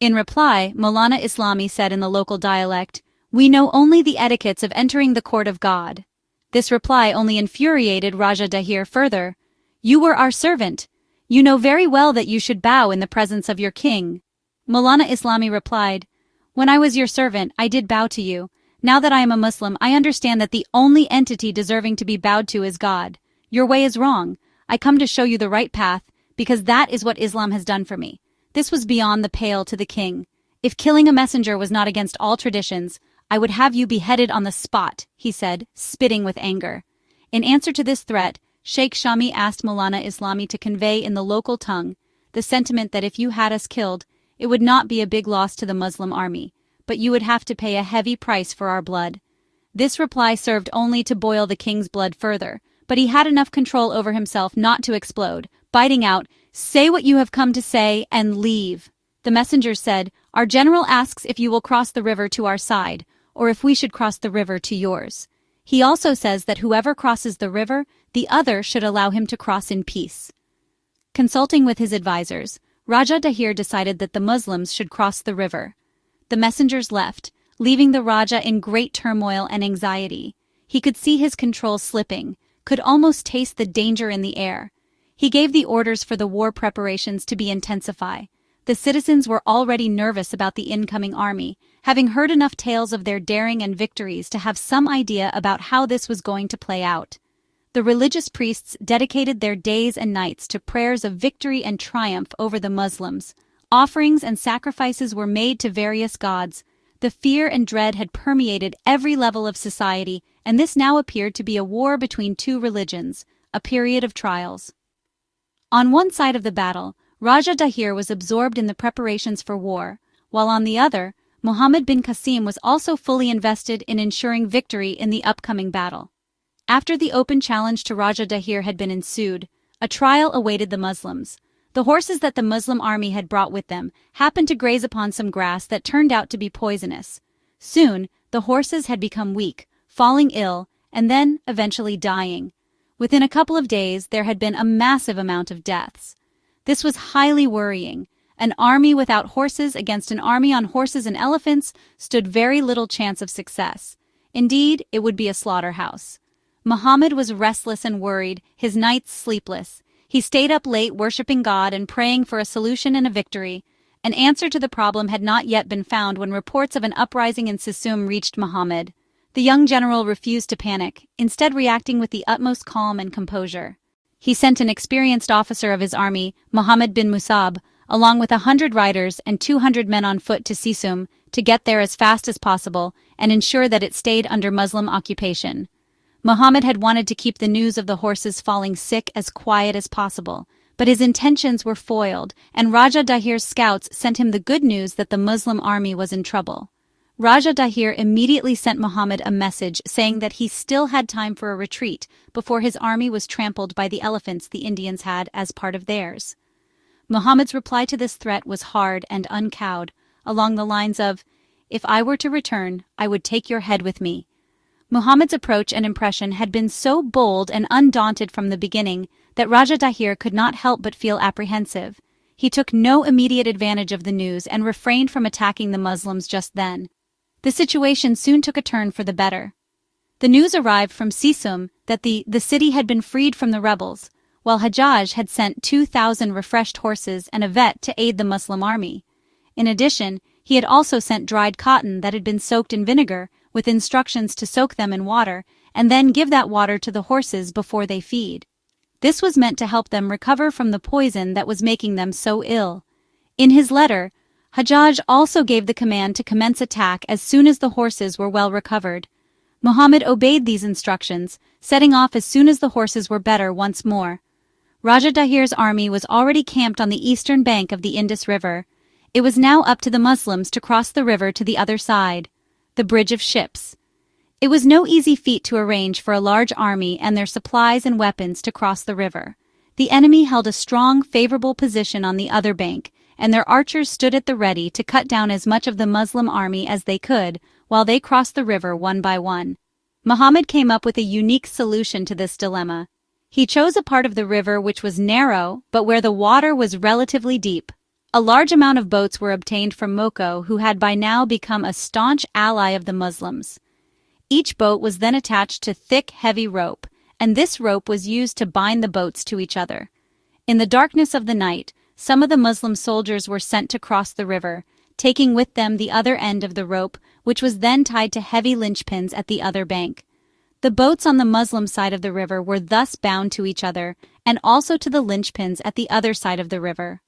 In reply, Maulana Islami said in the local dialect, "We know only the etiquettes of entering the court of God." This reply only infuriated Raja Dahir further. "You were our servant. You know very well that you should bow in the presence of your king." Maulana Islami replied, "When I was your servant, I did bow to you. Now that I am a Muslim, I understand that the only entity deserving to be bowed to is God. Your way is wrong. I come to show you the right path, because that is what Islam has done for me." This was beyond the pale to the king. "If killing a messenger was not against all traditions, I would have you beheaded on the spot," he said, spitting with anger. In answer to this threat, Sheikh Shami asked Maulana Islami to convey in the local tongue the sentiment that if you had us killed, it would not be a big loss to the Muslim army, but you would have to pay a heavy price for our blood. This reply served only to boil the king's blood further, but he had enough control over himself not to explode, biting out, "Say what you have come to say and leave." The messenger said, "Our general asks if you will cross the river to our side, or if we should cross the river to yours. He also says that whoever crosses the river, the other should allow him to cross in peace." Consulting with his advisors, Raja Dahir decided that the Muslims should cross the river. The messengers left, leaving the Raja in great turmoil and anxiety. He could see his control slipping, could almost taste the danger in the air. He gave the orders for the war preparations to be intensified. The citizens were already nervous about the incoming army, having heard enough tales of their daring and victories to have some idea about how this was going to play out. The religious priests dedicated their days and nights to prayers of victory and triumph over the Muslims. Offerings and sacrifices were made to various gods. The fear and dread had permeated every level of society, and this now appeared to be a war between two religions, a period of trials. On one side of the battle, Raja Dahir was absorbed in the preparations for war, while on the other, Muhammad bin Qasim was also fully invested in ensuring victory in the upcoming battle. After the open challenge to Raja Dahir had been ensued, a trial awaited the Muslims. The horses that the Muslim army had brought with them happened to graze upon some grass that turned out to be poisonous. Soon, the horses had become weak, falling ill, and then eventually dying. Within a couple of days, there had been a massive amount of deaths. This was highly worrying. An army without horses against an army on horses and elephants stood very little chance of success. Indeed, it would be a slaughterhouse. Muhammad was restless and worried, his nights sleepless. He stayed up late worshipping God and praying for a solution and a victory. An answer to the problem had not yet been found when reports of an uprising in Sisum reached Muhammad. The young general refused to panic, instead reacting with the utmost calm and composure. He sent an experienced officer of his army, Muhammad bin Musab, along with 100 riders and 200 men on foot to Sisum, to get there as fast as possible and ensure that it stayed under Muslim occupation. Muhammad had wanted to keep the news of the horses falling sick as quiet as possible, but his intentions were foiled, and Raja Dahir's scouts sent him the good news that the Muslim army was in trouble. Raja Dahir immediately sent Muhammad a message saying that he still had time for a retreat before his army was trampled by the elephants the Indians had as part of theirs. Muhammad's reply to this threat was hard and uncowed, along the lines of, "If I were to return, I would take your head with me." Muhammad's approach and impression had been so bold and undaunted from the beginning that Raja Dahir could not help but feel apprehensive. He took no immediate advantage of the news and refrained from attacking the Muslims just then. The situation soon took a turn for the better. The news arrived from Sisum that the city had been freed from the rebels, while Hajjaj had sent 2,000 refreshed horses and a vet to aid the Muslim army. In addition, he had also sent dried cotton that had been soaked in vinegar, with instructions to soak them in water and then give that water to the horses before they feed. This was meant to help them recover from the poison that was making them so ill. In his letter, Hajjaj also gave the command to commence attack as soon as the horses were well recovered. Muhammad obeyed these instructions, setting off as soon as the horses were better once more. Raja Dahir's army was already camped on the eastern bank of the Indus River. It was now up to the Muslims to cross the river to the other side, the bridge of ships. It was no easy feat to arrange for a large army and their supplies and weapons to cross the river. The enemy held a strong, favorable position on the other bank, and their archers stood at the ready to cut down as much of the Muslim army as they could while they crossed the river one by one. Muhammad came up with a unique solution to this dilemma. He chose a part of the river which was narrow, but where the water was relatively deep. A large amount of boats were obtained from Moko, who had by now become a staunch ally of the Muslims. Each boat was then attached to thick, heavy rope, and this rope was used to bind the boats to each other. In the darkness of the night, some of the Muslim soldiers were sent to cross the river, taking with them the other end of the rope, which was then tied to heavy linchpins at the other bank. The boats on the Muslim side of the river were thus bound to each other, and also to the linchpins at the other side of the river.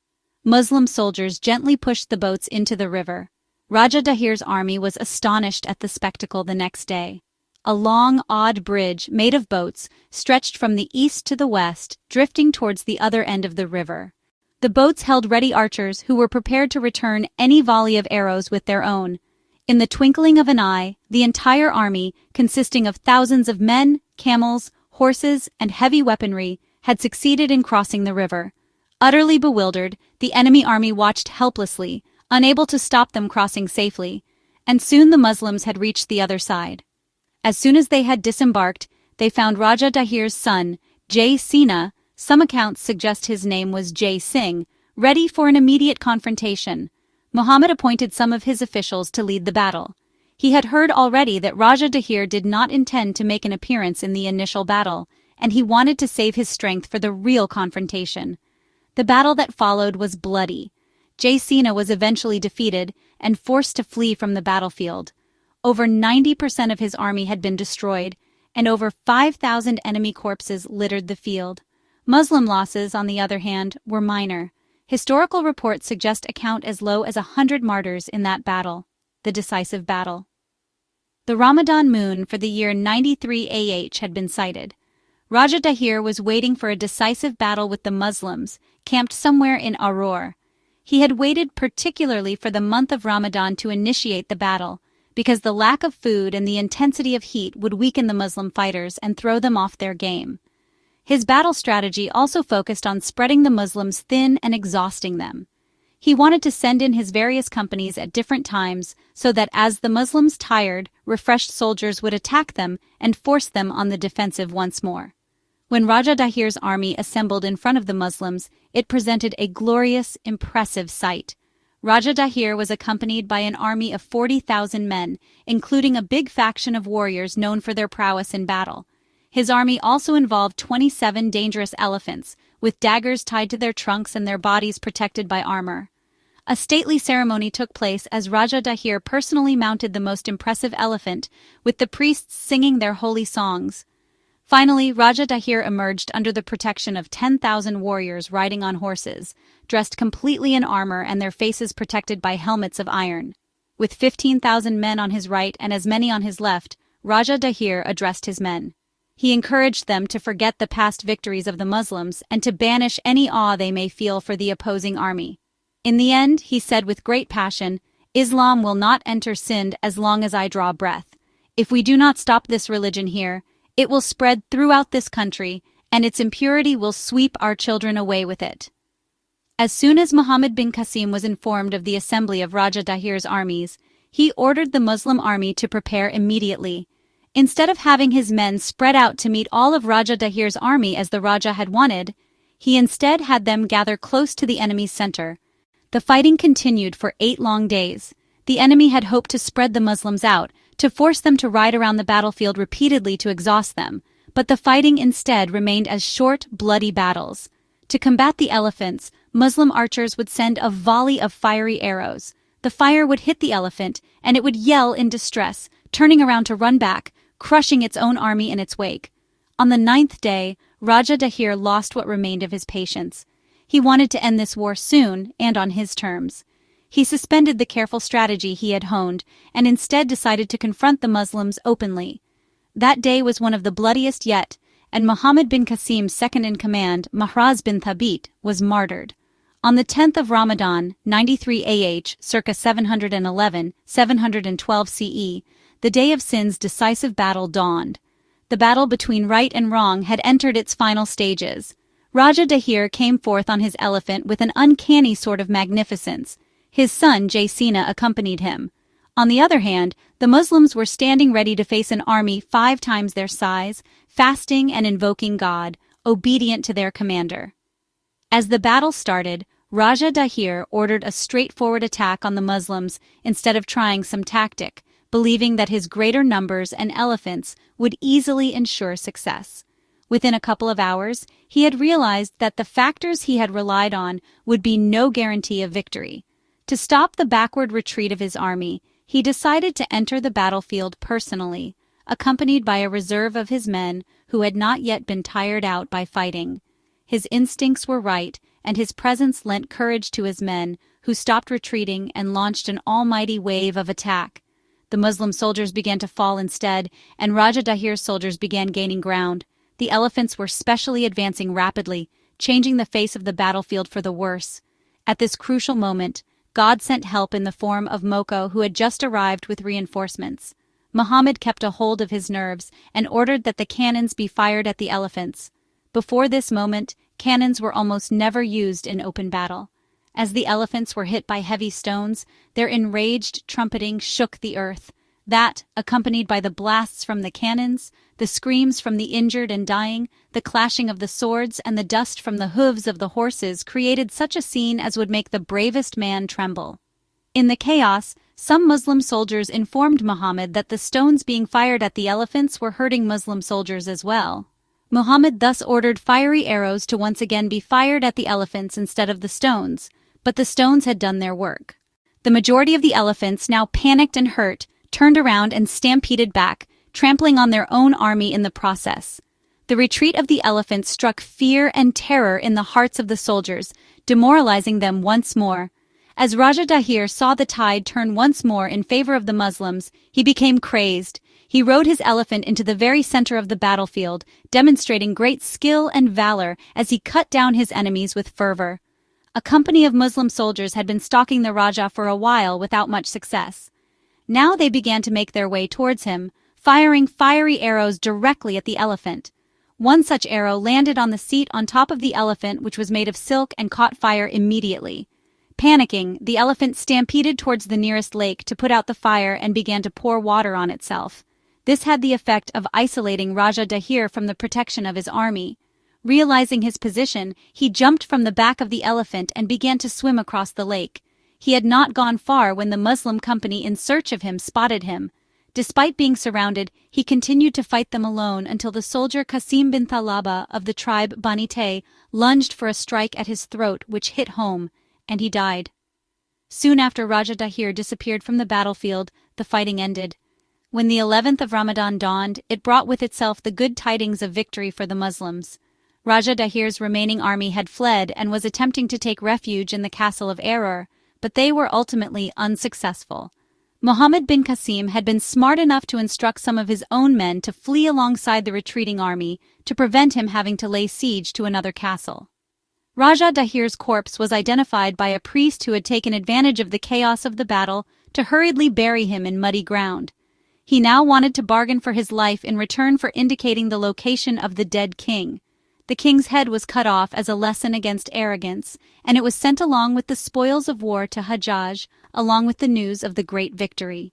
Muslim soldiers gently pushed the boats into the river. Raja Dahir's army was astonished at the spectacle the next day. A long, odd bridge, made of boats, stretched from the east to the west, drifting towards the other end of the river. The boats held ready archers who were prepared to return any volley of arrows with their own. In the twinkling of an eye, the entire army, consisting of thousands of men, camels, horses, and heavy weaponry, had succeeded in crossing the river. Utterly bewildered, the enemy army watched helplessly, unable to stop them crossing safely, and soon the Muslims had reached the other side. As soon as they had disembarked, they found Raja Dahir's son, Jai Singh, some accounts suggest his name was Jai Singh, ready for an immediate confrontation. Muhammad appointed some of his officials to lead the battle. He had heard already that Raja Dahir did not intend to make an appearance in the initial battle, and he wanted to save his strength for the real confrontation. The battle that followed was bloody. Jai Singh was eventually defeated and forced to flee from the battlefield. Over 90% of his army had been destroyed, and over 5,000 enemy corpses littered the field. Muslim losses, on the other hand, were minor. Historical reports suggest a count as low as 100 martyrs in that battle, the decisive battle. The Ramadan moon for the year 93 AH had been sighted. Raja Dahir was waiting for a decisive battle with the Muslims, camped somewhere in Auror. He had waited particularly for the month of Ramadan to initiate the battle, because the lack of food and the intensity of heat would weaken the Muslim fighters and throw them off their game. His battle strategy also focused on spreading the Muslims thin and exhausting them. He wanted to send in his various companies at different times so that as the Muslims tired, refreshed soldiers would attack them and force them on the defensive once more. When Raja Dahir's army assembled in front of the Muslims, it presented a glorious, impressive sight. Raja Dahir was accompanied by an army of 40,000 men, including a big faction of warriors known for their prowess in battle. His army also involved 27 dangerous elephants, with daggers tied to their trunks and their bodies protected by armor. A stately ceremony took place as Raja Dahir personally mounted the most impressive elephant, with the priests singing their holy songs. Finally, Raja Dahir emerged under the protection of 10,000 warriors riding on horses, dressed completely in armor and their faces protected by helmets of iron. With 15,000 men on his right and as many on his left, Raja Dahir addressed his men. He encouraged them to forget the past victories of the Muslims and to banish any awe they may feel for the opposing army. In the end, he said with great passion, "Islam will not enter Sind as long as I draw breath. If we do not stop this religion here, it will spread throughout this country, and its impurity will sweep our children away with it." As soon as Muhammad bin Qasim was informed of the assembly of Raja Dahir's armies, he ordered the Muslim army to prepare immediately. Instead of having his men spread out to meet all of Raja Dahir's army as the Raja had wanted, he instead had them gather close to the enemy's center. The fighting continued for 8 long days. The enemy had hoped to spread the Muslims out, to force them to ride around the battlefield repeatedly to exhaust them, but the fighting instead remained as short, bloody battles. To combat the elephants, Muslim archers would send a volley of fiery arrows. The fire would hit the elephant, and it would yell in distress, turning around to run back, crushing its own army in its wake. On the 9th day, Raja Dahir lost what remained of his patience. He wanted to end this war soon and on his terms. He suspended the careful strategy he had honed and instead decided to confront the Muslims openly. That day was one of the bloodiest yet, and Muhammad bin Qasim's second-in-command, Mahraz bin Thabit, was martyred. On the 10th of Ramadan, 93 AH, circa 711-712 CE, the day of Sindh's decisive battle dawned. The battle between right and wrong had entered its final stages. Raja Dahir came forth on his elephant with an uncanny sort of magnificence. His son, Jaysina, accompanied him. On the other hand, the Muslims were standing ready to face an army 5 times their size, fasting and invoking God, obedient to their commander. As the battle started, Raja Dahir ordered a straightforward attack on the Muslims instead of trying some tactic, believing that his greater numbers and elephants would easily ensure success. Within a couple of hours, he had realized that the factors he had relied on would be no guarantee of victory. To stop the backward retreat of his army, he decided to enter the battlefield personally, accompanied by a reserve of his men who had not yet been tired out by fighting. His instincts were right, and his presence lent courage to his men, who stopped retreating and launched an almighty wave of attack. The Muslim soldiers began to fall instead, and Raja Dahir's soldiers began gaining ground. The elephants were specially advancing rapidly, changing the face of the battlefield for the worse. At this crucial moment, God sent help in the form of Moko, who had just arrived with reinforcements. Muhammad kept a hold of his nerves and ordered that the cannons be fired at the elephants. Before this moment, cannons were almost never used in open battle. As the elephants were hit by heavy stones, their enraged trumpeting shook the earth. That, accompanied by the blasts from the cannons, the screams from the injured and dying, the clashing of the swords, and the dust from the hooves of the horses, created such a scene as would make the bravest man tremble. In the chaos, some Muslim soldiers informed Muhammad that the stones being fired at the elephants were hurting Muslim soldiers as well. Muhammad thus ordered fiery arrows to once again be fired at the elephants instead of the stones, but the stones had done their work. The majority of the elephants, now panicked and hurt, turned around and stampeded back, trampling on their own army in the process. The retreat of the elephants struck fear and terror in the hearts of the soldiers, demoralizing them once more. As Raja Dahir saw the tide turn once more in favor of the Muslims, he became crazed. He rode his elephant into the very center of the battlefield, demonstrating great skill and valor as he cut down his enemies with fervor. A company of Muslim soldiers had been stalking the Raja for a while without much success. Now they began to make their way towards him, firing fiery arrows directly at the elephant. One such arrow landed on the seat on top of the elephant, which was made of silk, and caught fire immediately. Panicking, the elephant stampeded towards the nearest lake to put out the fire and began to pour water on itself. This had the effect of isolating Raja Dahir from the protection of his army. Realizing his position, he jumped from the back of the elephant and began to swim across the lake. He had not gone far when the Muslim company in search of him spotted him. Despite being surrounded, he continued to fight them alone until the soldier Qasim bin Thalaba of the tribe Bani Tay lunged for a strike at his throat which hit home, and he died. Soon after Raja Dahir disappeared from the battlefield, the fighting ended. When the 11th of Ramadan dawned, it brought with itself the good tidings of victory for the Muslims. Raja Dahir's remaining army had fled and was attempting to take refuge in the castle of Error, but they were ultimately unsuccessful. Muhammad bin Qasim had been smart enough to instruct some of his own men to flee alongside the retreating army to prevent him having to lay siege to another castle. Raja Dahir's corpse was identified by a priest who had taken advantage of the chaos of the battle to hurriedly bury him in muddy ground. He now wanted to bargain for his life in return for indicating the location of the dead king. The king's head was cut off as a lesson against arrogance, and it was sent along with the spoils of war to Hajjaj, along with the news of the great victory.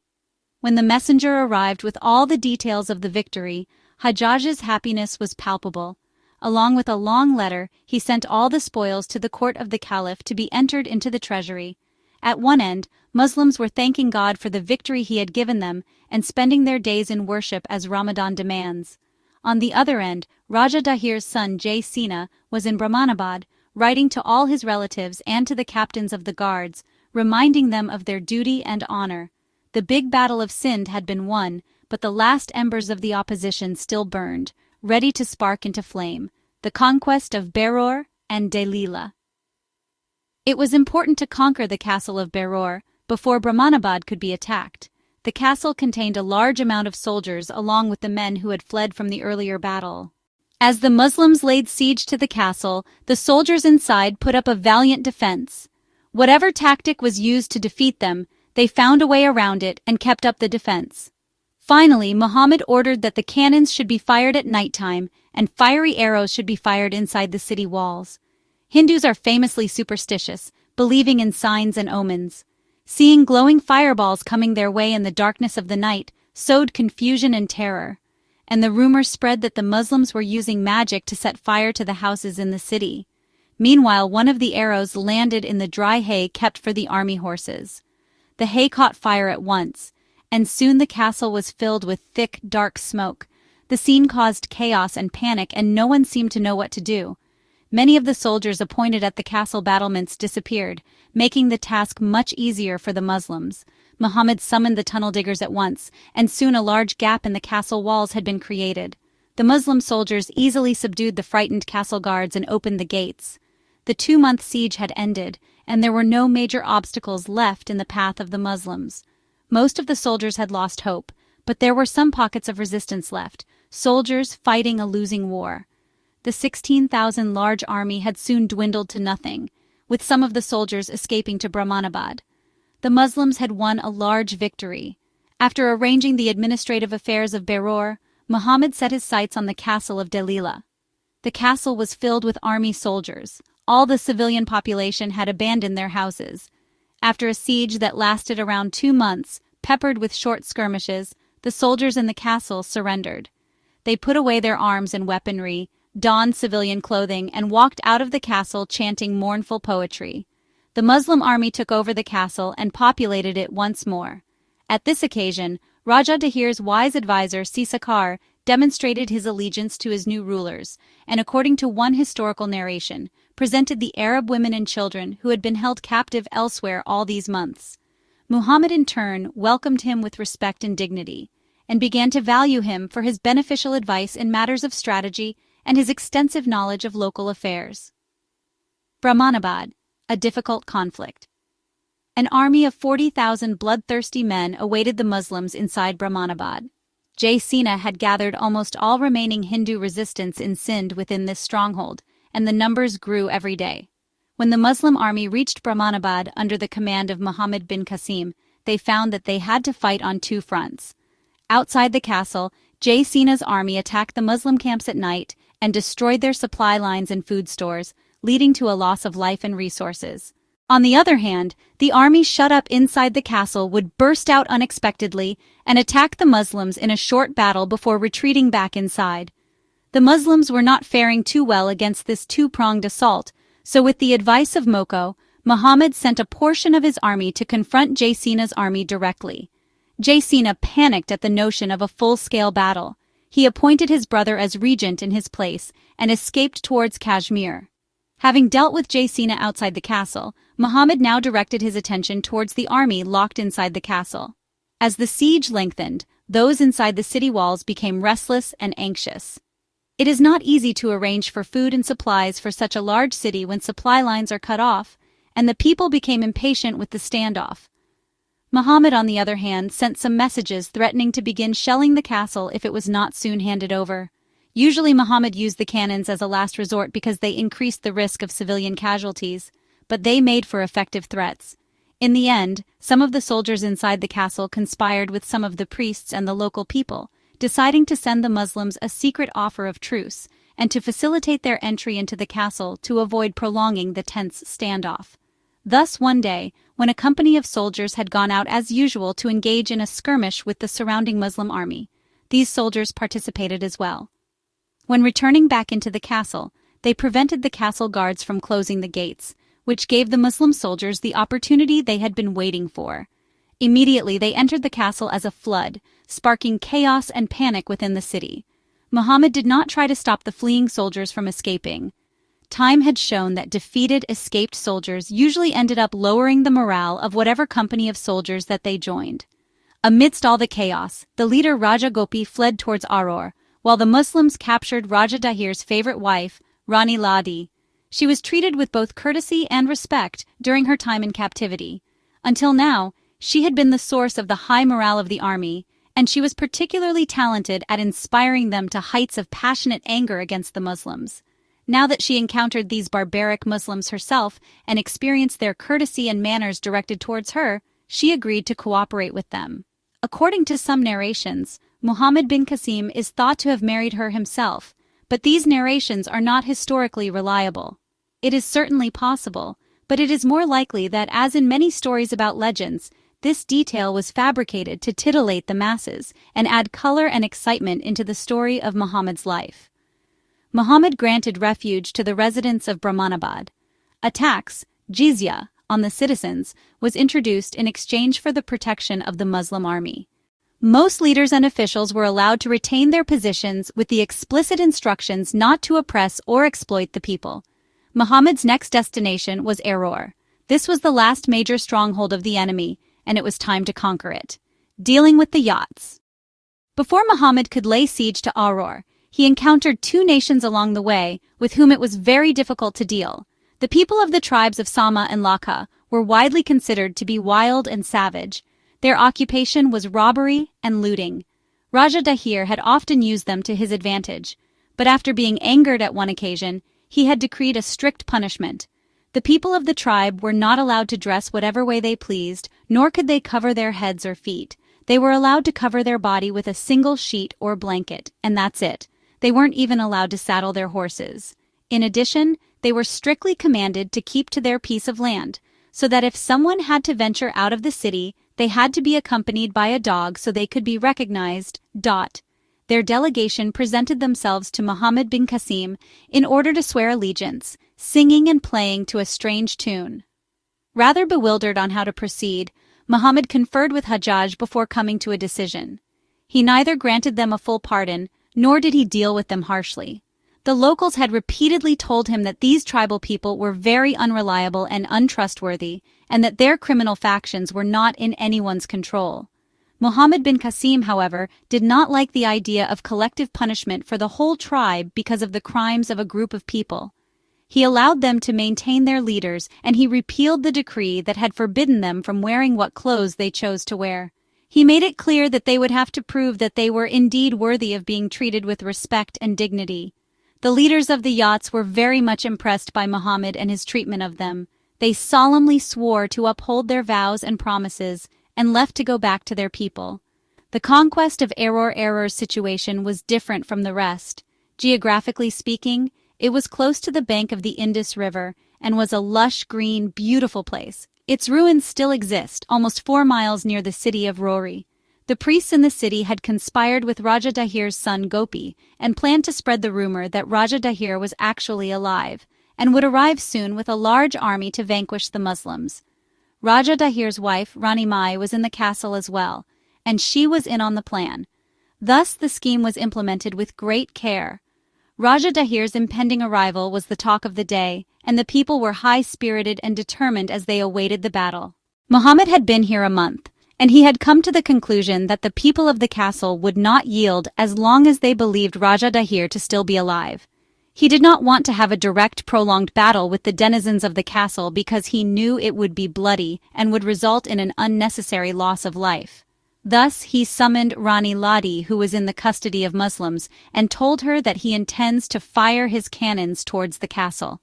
When the messenger arrived with all the details of the victory, Hajjaj's happiness was palpable. Along with a long letter, he sent all the spoils to the court of the caliph to be entered into the treasury. At one end, Muslims were thanking God for the victory he had given them and spending their days in worship as Ramadan demands. On the other end, Raja Dahir's son Jaysina was in Brahmanabad, writing to all his relatives and to the captains of the guards, reminding them of their duty and honor. The big battle of Sindh had been won, but the last embers of the opposition still burned, ready to spark into flame, the conquest of Beror and Delila. It was important to conquer the castle of Beror before Brahmanabad could be attacked. The castle contained a large amount of soldiers along with the men who had fled from the earlier battle. As the Muslims laid siege to the castle, the soldiers inside put up a valiant defense. Whatever tactic was used to defeat them, they found a way around it and kept up the defense. Finally, Muhammad ordered that the cannons should be fired at nighttime and fiery arrows should be fired inside the city walls. Hindus are famously superstitious, believing in signs and omens. Seeing glowing fireballs coming their way in the darkness of the night sowed confusion and terror, and the rumor spread that the Muslims were using magic to set fire to the houses in the city. Meanwhile, one of the arrows landed in the dry hay kept for the army horses. The hay caught fire at once, and soon the castle was filled with thick, dark smoke. The scene caused chaos and panic, and no one seemed to know what to do. Many of the soldiers appointed at the castle battlements disappeared, making the task much easier for the Muslims. Muhammad summoned the tunnel diggers at once, and soon a large gap in the castle walls had been created. The Muslim soldiers easily subdued the frightened castle guards and opened the gates. The 2-month siege had ended, and there were no major obstacles left in the path of the Muslims. Most of the soldiers had lost hope, but there were some pockets of resistance left, soldiers fighting a losing war. The 16,000 large army had soon dwindled to nothing, with some of the soldiers escaping to Brahmanabad. The Muslims had won a large victory. After arranging the administrative affairs of Beror, Muhammad set his sights on the castle of Delila. The castle was filled with army soldiers. All the civilian population had abandoned their houses. After a siege that lasted around 2 months, peppered with short skirmishes, the soldiers in the castle surrendered. They put away their arms and weaponry, donned civilian clothing, and walked out of the castle chanting mournful poetry. The Muslim army took over the castle and populated it once more. At this occasion, Raja Dahir's wise advisor Sisakar demonstrated his allegiance to his new rulers, and according to one historical narration, presented the Arab women and children who had been held captive elsewhere all these months. Muhammad in turn welcomed him with respect and dignity, and began to value him for his beneficial advice in matters of strategy and his extensive knowledge of local affairs. Brahmanabad, a difficult conflict. An army of 40,000 bloodthirsty men awaited the Muslims inside Brahmanabad. Jaisina had gathered almost all remaining Hindu resistance in Sindh within this stronghold, and the numbers grew every day. When the Muslim army reached Brahmanabad under the command of Muhammad bin Qasim, they found that they had to fight on 2 fronts. Outside the castle, Jaisina's army attacked the Muslim camps at night and destroyed their supply lines and food stores, leading to a loss of life and resources. On the other hand, the army shut up inside the castle would burst out unexpectedly and attack the Muslims in a short battle before retreating back inside. The Muslims were not faring too well against this 2-pronged assault, so with the advice of Moko, Muhammad sent a portion of his army to confront Jaisina's army directly. Jaisina panicked at the notion of a full-scale battle. He appointed his brother as regent in his place and escaped towards Kashmir. Having dealt with Jaisina outside the castle, Muhammad now directed his attention towards the army locked inside the castle. As the siege lengthened, those inside the city walls became restless and anxious. It is not easy to arrange for food and supplies for such a large city when supply lines are cut off, and the people became impatient with the standoff. Muhammad, on the other hand, sent some messages threatening to begin shelling the castle if it was not soon handed over. Usually Muhammad used the cannons as a last resort because they increased the risk of civilian casualties, but they made for effective threats. In the end, some of the soldiers inside the castle conspired with some of the priests and the local people, deciding to send the Muslims a secret offer of truce and to facilitate their entry into the castle to avoid prolonging the tense standoff. Thus, one day, when a company of soldiers had gone out as usual to engage in a skirmish with the surrounding Muslim army, these soldiers participated as well. When returning back into the castle, they prevented the castle guards from closing the gates, which gave the Muslim soldiers the opportunity they had been waiting for. Immediately they entered the castle as a flood, sparking chaos and panic within the city. Muhammad did not try to stop the fleeing soldiers from escaping. Time had shown that defeated, escaped soldiers usually ended up lowering the morale of whatever company of soldiers that they joined. Amidst all the chaos, the leader Raja Gopi fled towards Auror, while the Muslims captured Raja Dahir's favorite wife, Rani Ladi. She was treated with both courtesy and respect during her time in captivity. Until now, she had been the source of the high morale of the army, and she was particularly talented at inspiring them to heights of passionate anger against the Muslims. Now that she encountered these barbaric Muslims herself and experienced their courtesy and manners directed towards her, she agreed to cooperate with them. According to some narrations, Muhammad bin Qasim is thought to have married her himself, but these narrations are not historically reliable. It is certainly possible, but it is more likely that, as in many stories about legends, this detail was fabricated to titillate the masses and add color and excitement into the story of Muhammad's life. Muhammad granted refuge to the residents of Brahmanabad. A tax, jizya, on the citizens was introduced in exchange for the protection of the Muslim army. Most leaders and officials were allowed to retain their positions with the explicit instructions not to oppress or exploit the people. Muhammad's next destination was Error. This was the last major stronghold of the enemy, and it was time to conquer it. Dealing with the yachts. Before Muhammad could lay siege to Error, he encountered two nations along the way with whom it was very difficult to deal. The people of the tribes of Sama and Lakha were widely considered to be wild and savage. Their occupation was robbery and looting. Raja Dahir had often used them to his advantage, but after being angered at one occasion, he had decreed a strict punishment. The people of the tribe were not allowed to dress whatever way they pleased, nor could they cover their heads or feet. They were allowed to cover their body with a single sheet or blanket, and that's it. They weren't even allowed to saddle their horses. In addition, they were strictly commanded to keep to their piece of land, so that if someone had to venture out of the city, they had to be accompanied by a dog so they could be recognized. Their delegation presented themselves to Muhammad bin Qasim in order to swear allegiance, singing and playing to a strange tune. Rather bewildered on how to proceed, Muhammad conferred with Hajjaj before coming to a decision. He neither granted them a full pardon, nor did he deal with them harshly. The locals had repeatedly told him that these tribal people were very unreliable and untrustworthy, and that their criminal factions were not in anyone's control. Muhammad bin Qasim, however, did not like the idea of collective punishment for the whole tribe because of the crimes of a group of people. He allowed them to maintain their leaders, and he repealed the decree that had forbidden them from wearing what clothes they chose to wear. He made it clear that they would have to prove that they were indeed worthy of being treated with respect and dignity. The leaders of the yachts were very much impressed by Muhammad and his treatment of them. They solemnly swore to uphold their vows and promises, and left to go back to their people. The conquest of Error's situation was different from the rest. Geographically speaking, it was close to the bank of the Indus River and was a lush, green, beautiful place. Its ruins still exist, almost 4 miles near the city of Rory. The priests in the city had conspired with Raja Dahir's son Gopi and planned to spread the rumor that Raja Dahir was actually alive and would arrive soon with a large army to vanquish the Muslims. Raja Dahir's wife, Rani Mai, was in the castle as well, and she was in on the plan. Thus the scheme was implemented with great care. Raja Dahir's impending arrival was the talk of the day, and the people were high-spirited and determined as they awaited the battle. Muhammad had been here a month, and he had come to the conclusion that the people of the castle would not yield as long as they believed Raja Dahir to still be alive. He did not want to have a direct, prolonged battle with the denizens of the castle because he knew it would be bloody and would result in an unnecessary loss of life. Thus, he summoned Rani Ladi, who was in the custody of Muslims, and told her that he intends to fire his cannons towards the castle.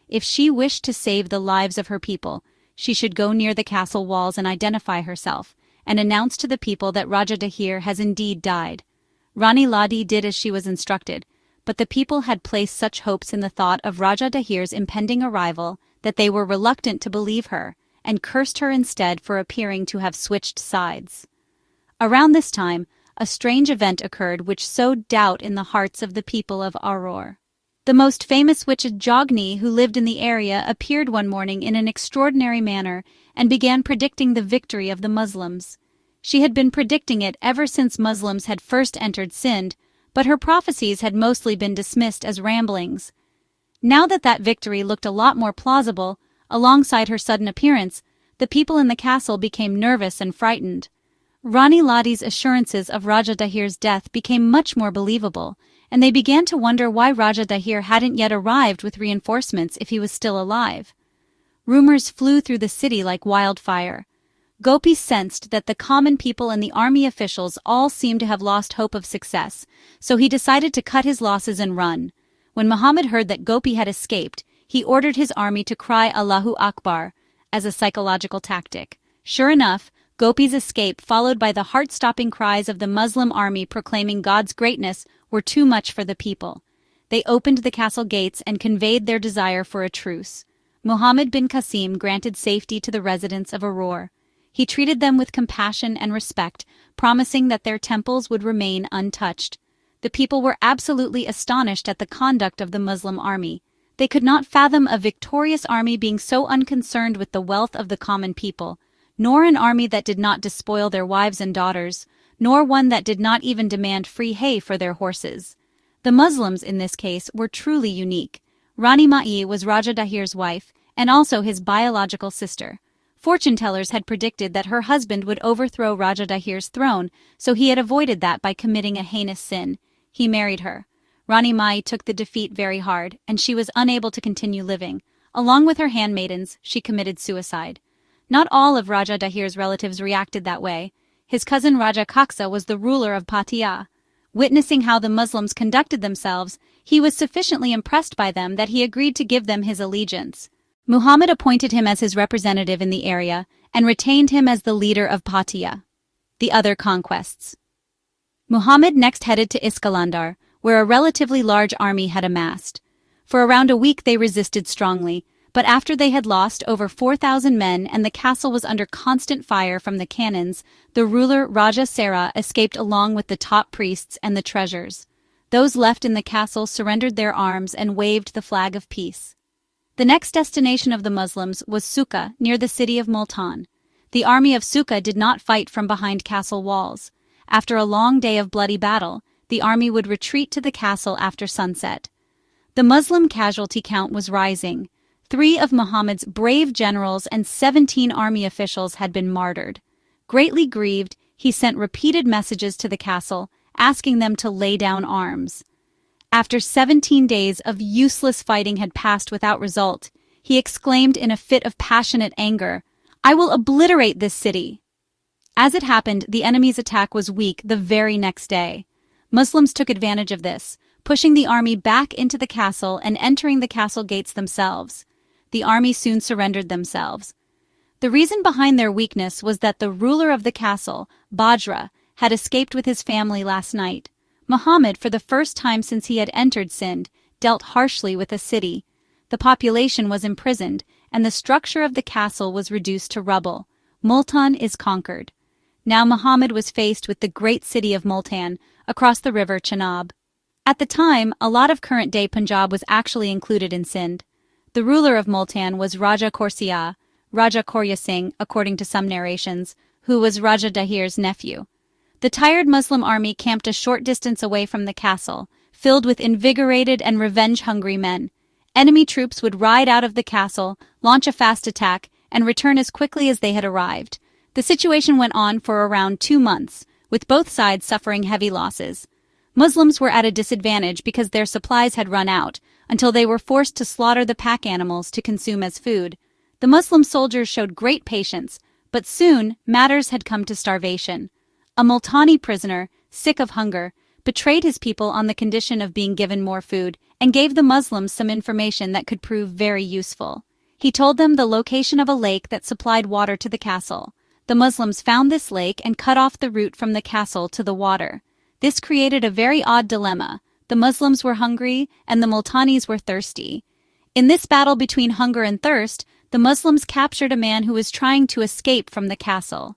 If she wished to save the lives of her people, she should go near the castle walls and identify herself, and announce to the people that Raja Dahir has indeed died. Rani Ladi did as she was instructed, but the people had placed such hopes in the thought of Raja Dahir's impending arrival that they were reluctant to believe her, and cursed her instead for appearing to have switched sides. Around this time, a strange event occurred which sowed doubt in the hearts of the people of Auror. The most famous witch Jogni, who lived in the area, appeared one morning in an extraordinary manner and began predicting the victory of the Muslims. She had been predicting it ever since Muslims had first entered Sind, but her prophecies had mostly been dismissed as ramblings. Now that victory looked a lot more plausible, alongside her sudden appearance, the people in the castle became nervous and frightened. Rani Ladi's assurances of Raja Dahir's death became much more believable, and they began to wonder why Raja Dahir hadn't yet arrived with reinforcements if he was still alive. Rumors flew through the city like wildfire. Gopi sensed that the common people and the army officials all seemed to have lost hope of success, so he decided to cut his losses and run. When Muhammad heard that Gopi had escaped, he ordered his army to cry Allahu Akbar as a psychological tactic. Sure enough, Gopi's escape, followed by the heart-stopping cries of the Muslim army proclaiming God's greatness, were too much for the people. They opened the castle gates and conveyed their desire for a truce. Muhammad bin Qasim granted safety to the residents of Auror. He treated them with compassion and respect, promising that their temples would remain untouched. The people were absolutely astonished at the conduct of the Muslim army. They could not fathom a victorious army being so unconcerned with the wealth of the common people, nor an army that did not despoil their wives and daughters, nor one that did not even demand free hay for their horses. The Muslims, in this case, were truly unique. Rani Ma'i was Raja Dahir's wife, and also his biological sister. Fortune-tellers had predicted that her husband would overthrow Raja Dahir's throne, so he had avoided that by committing a heinous sin. He married her. Rani Mai took the defeat very hard, and she was unable to continue living. Along with her handmaidens, she committed suicide. Not all of Raja Dahir's relatives reacted that way. His cousin Raja Kaksa was the ruler of Patia. Witnessing how the Muslims conducted themselves, he was sufficiently impressed by them that he agreed to give them his allegiance. Muhammad appointed him as his representative in the area and retained him as the leader of Patia. The other conquests. Muhammad next headed to Iskalandar, where a relatively large army had amassed. For around a week they resisted strongly, but after they had lost over 4,000 men and the castle was under constant fire from the cannons, the ruler Raja Sera escaped along with the top priests and the treasures. Those left in the castle surrendered their arms and waved the flag of peace. The next destination of the Muslims was Succa, near the city of Multan. The army of Succa did not fight from behind castle walls. After a long day of bloody battle, the army would retreat to the castle after sunset. The Muslim casualty count was rising. 3 of Muhammad's brave generals and 17 army officials had been martyred. Greatly grieved, he sent repeated messages to the castle, asking them to lay down arms. After 17 days of useless fighting had passed without result, he exclaimed in a fit of passionate anger, "I will obliterate this city!" As it happened, the enemy's attack was weak the very next day. Muslims took advantage of this, pushing the army back into the castle and entering the castle gates themselves. The army soon surrendered themselves. The reason behind their weakness was that the ruler of the castle, Bajra, had escaped with his family last night. Muhammad, for the first time since he had entered Sind, dealt harshly with the city. The population was imprisoned, and the structure of the castle was reduced to rubble. Multan is conquered. Now Muhammad was faced with the great city of Multan, across the river Chenab. At the time, a lot of current-day Punjab was actually included in Sind. The ruler of Multan was Raja Korsia, Raja Korya Singh, according to some narrations, who was Raja Dahir's nephew. The tired Muslim army camped a short distance away from the castle, filled with invigorated and revenge-hungry men. Enemy troops would ride out of the castle, launch a fast attack, and return as quickly as they had arrived. The situation went on for around 2 months, with both sides suffering heavy losses. Muslims were at a disadvantage because their supplies had run out, until they were forced to slaughter the pack animals to consume as food. The Muslim soldiers showed great patience, but soon matters had come to starvation. A Multani prisoner, sick of hunger, betrayed his people on the condition of being given more food and gave the Muslims some information that could prove very useful. He told them the location of a lake that supplied water to the castle. The Muslims found this lake and cut off the route from the castle to the water. This created a very odd dilemma. The Muslims were hungry and the Multanis were thirsty. In this battle between hunger and thirst, the Muslims captured a man who was trying to escape from the castle.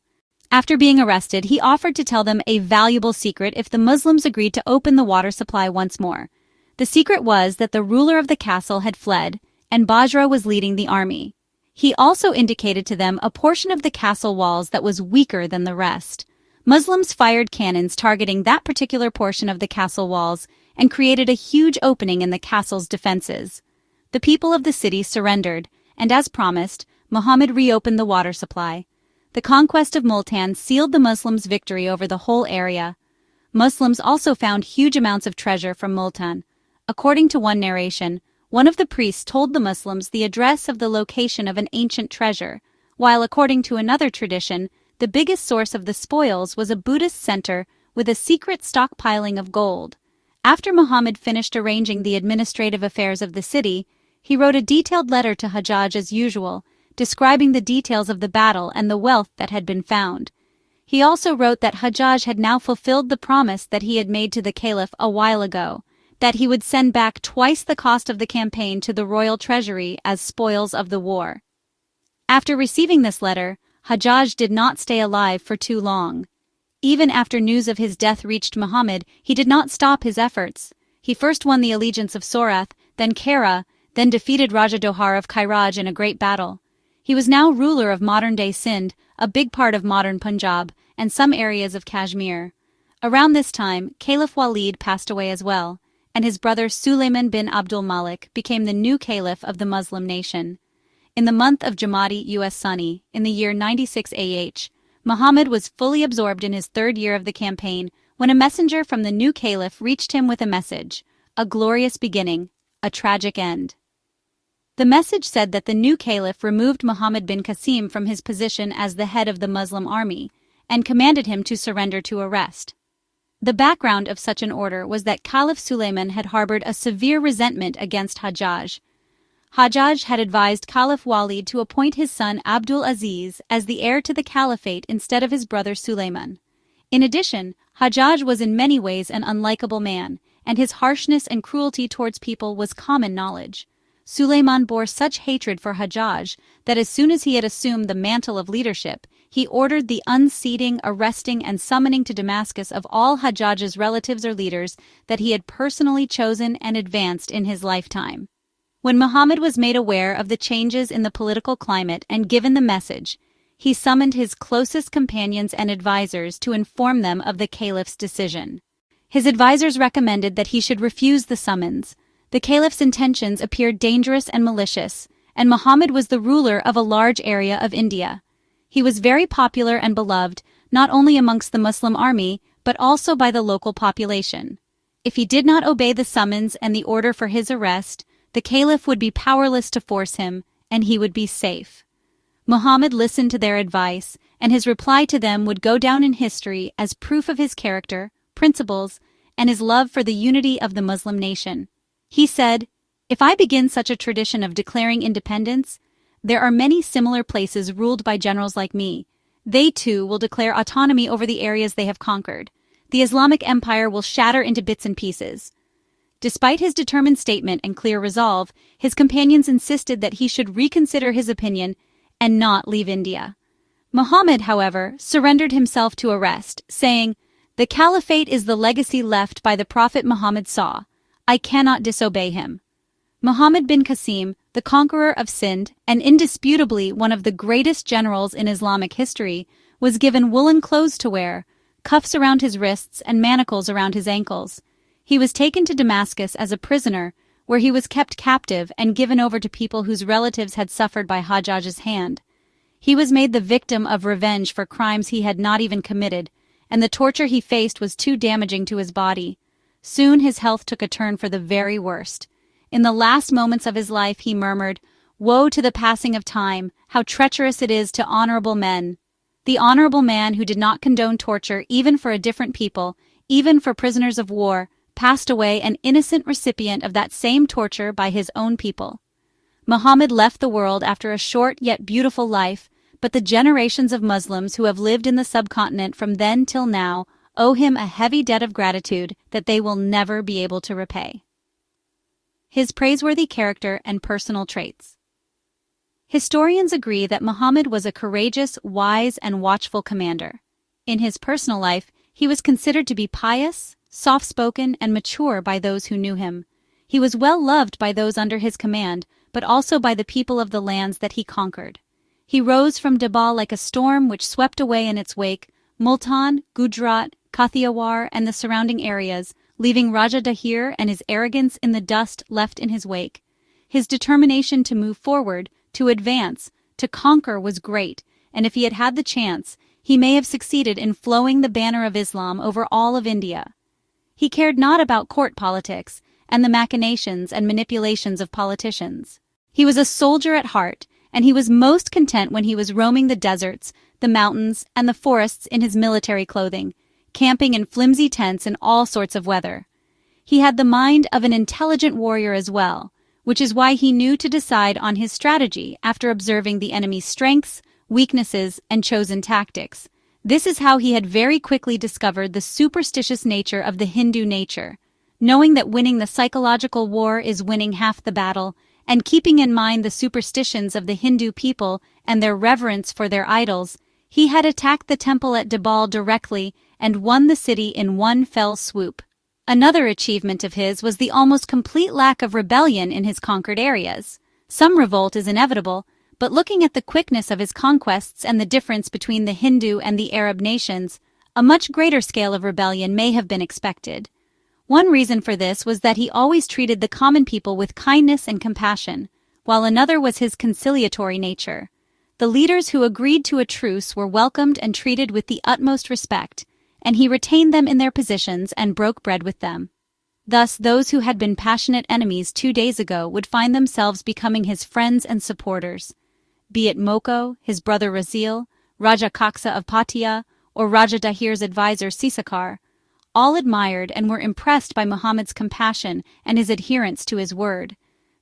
After being arrested, he offered to tell them a valuable secret if the Muslims agreed to open the water supply once more. The secret was that the ruler of the castle had fled, and Bajra was leading the army. He also indicated to them a portion of the castle walls that was weaker than the rest. Muslims fired cannons targeting that particular portion of the castle walls and created a huge opening in the castle's defenses. The people of the city surrendered, and as promised, Muhammad reopened the water supply. The conquest of Multan sealed the Muslims' victory over the whole area. Muslims also found huge amounts of treasure from Multan. According to one narration, one of the priests told the Muslims the address of the location of an ancient treasure. while according to another tradition, the biggest source of the spoils was a Buddhist center with a secret stockpiling of gold. After Muhammad finished arranging the administrative affairs of the city, he wrote a detailed letter to Hajjaj as usual, describing the details of the battle and the wealth that had been found. He also wrote that Hajjaj had now fulfilled the promise that he had made to the caliph a while ago, that he would send back twice the cost of the campaign to the royal treasury as spoils of the war. After receiving this letter, Hajjaj did not stay alive for too long. Even after news of his death reached Muhammad, he did not stop his efforts. He first won the allegiance of Sorath, then Kara, then defeated Raja Dohar of Kairaj in a great battle. He was now ruler of modern-day Sindh, a big part of modern Punjab, and some areas of Kashmir. Around this time, Caliph Walid passed away as well, and his brother Sulayman bin Abdul Malik became the new caliph of the Muslim nation. In the month of Jamadi US Sani, in the year 96 AH, Muhammad was fully absorbed in his third year of the campaign when a messenger from the new caliph reached him with a message: a glorious beginning, a tragic end. The message said that the new caliph removed Muhammad bin Qasim from his position as the head of the Muslim army and commanded him to surrender to arrest. The background of such an order was that Caliph Sulayman had harbored a severe resentment against Hajjaj. Hajjaj had advised Caliph Walid to appoint his son Abdul Aziz as the heir to the caliphate instead of his brother Sulayman. In addition, Hajjaj was in many ways an unlikable man, and his harshness and cruelty towards people was common knowledge. Sulayman bore such hatred for Hajjaj that as soon as he had assumed the mantle of leadership, he ordered the unseating, arresting, and summoning to Damascus of all Hajjaj's relatives or leaders that he had personally chosen and advanced in his lifetime. When Muhammad was made aware of the changes in the political climate and given the message, he summoned his closest companions and advisors to inform them of the caliph's decision. His advisors recommended that he should refuse the summons. The caliph's intentions appeared dangerous and malicious, and Muhammad was the ruler of a large area of India. He was very popular and beloved, not only amongst the Muslim army, but also by the local population. If he did not obey the summons and the order for his arrest, the caliph would be powerless to force him, and he would be safe. Muhammad listened to their advice, and his reply to them would go down in history as proof of his character, principles, and his love for the unity of the Muslim nation. He said, "If I begin such a tradition of declaring independence, there are many similar places ruled by generals like me. They too will declare autonomy over the areas they have conquered. The Islamic Empire will shatter into bits and pieces." Despite his determined statement and clear resolve, his companions insisted that he should reconsider his opinion and not leave India. Muhammad, however, surrendered himself to arrest, saying, "The caliphate is the legacy left by the Prophet Muhammad SAW. I cannot disobey him." Muhammad bin Qasim, the conqueror of Sindh, and indisputably one of the greatest generals in Islamic history, was given woolen clothes to wear, cuffs around his wrists and manacles around his ankles. He was taken to Damascus as a prisoner, where he was kept captive and given over to people whose relatives had suffered by Hajjaj's hand. He was made the victim of revenge for crimes he had not even committed, and the torture he faced was too damaging to his body. Soon his health took a turn for the very worst. In the last moments of his life he murmured, "Woe to the passing of time, how treacherous it is to honorable men." The honorable man who did not condone torture even for a different people, even for prisoners of war, passed away an innocent recipient of that same torture by his own people. Muhammad left the world after a short yet beautiful life, but the generations of Muslims who have lived in the subcontinent from then till now owe him a heavy debt of gratitude that they will never be able to repay. His praiseworthy character and personal traits. Historians agree that Muhammad was a courageous, wise, and watchful commander. In his personal life, he was considered to be pious, soft-spoken, and mature by those who knew him. He was well loved by those under his command, but also by the people of the lands that he conquered. He rose from Debal like a storm which swept away in its wake Multan, Gujarat, Kathiawar, and the surrounding areas, leaving Raja Dahir and his arrogance in the dust left in his wake. His determination to move forward, to advance, to conquer was great, and if he had had the chance, he may have succeeded in flowing the banner of Islam over all of India. He cared not about court politics and the machinations and manipulations of politicians. He was a soldier at heart, and he was most content when he was roaming the deserts, the mountains, and the forests in his military clothing, camping in flimsy tents in all sorts of weather. He had the mind of an intelligent warrior as well, which is why he knew to decide on his strategy after observing the enemy's strengths, weaknesses, and chosen tactics. This is how he had very quickly discovered the superstitious nature of the Hindu nature. Knowing that winning the psychological war is winning half the battle, and keeping in mind the superstitions of the Hindu people and their reverence for their idols, he had attacked the temple at Debal directly and won the city in one fell swoop. Another achievement of his was the almost complete lack of rebellion in his conquered areas. Some revolt is inevitable, but looking at the quickness of his conquests and the difference between the Hindu and the Arab nations, a much greater scale of rebellion may have been expected. One reason for this was that he always treated the common people with kindness and compassion, while another was his conciliatory nature. The leaders who agreed to a truce were welcomed and treated with the utmost respect, and he retained them in their positions and broke bread with them. Thus, those who had been passionate enemies 2 days ago would find themselves becoming his friends and supporters. Be it Moko, his brother Razil, Raja Kaksa of Patia, or Raja Dahir's advisor Sisakar, all admired and were impressed by Muhammad's compassion and his adherence to his word.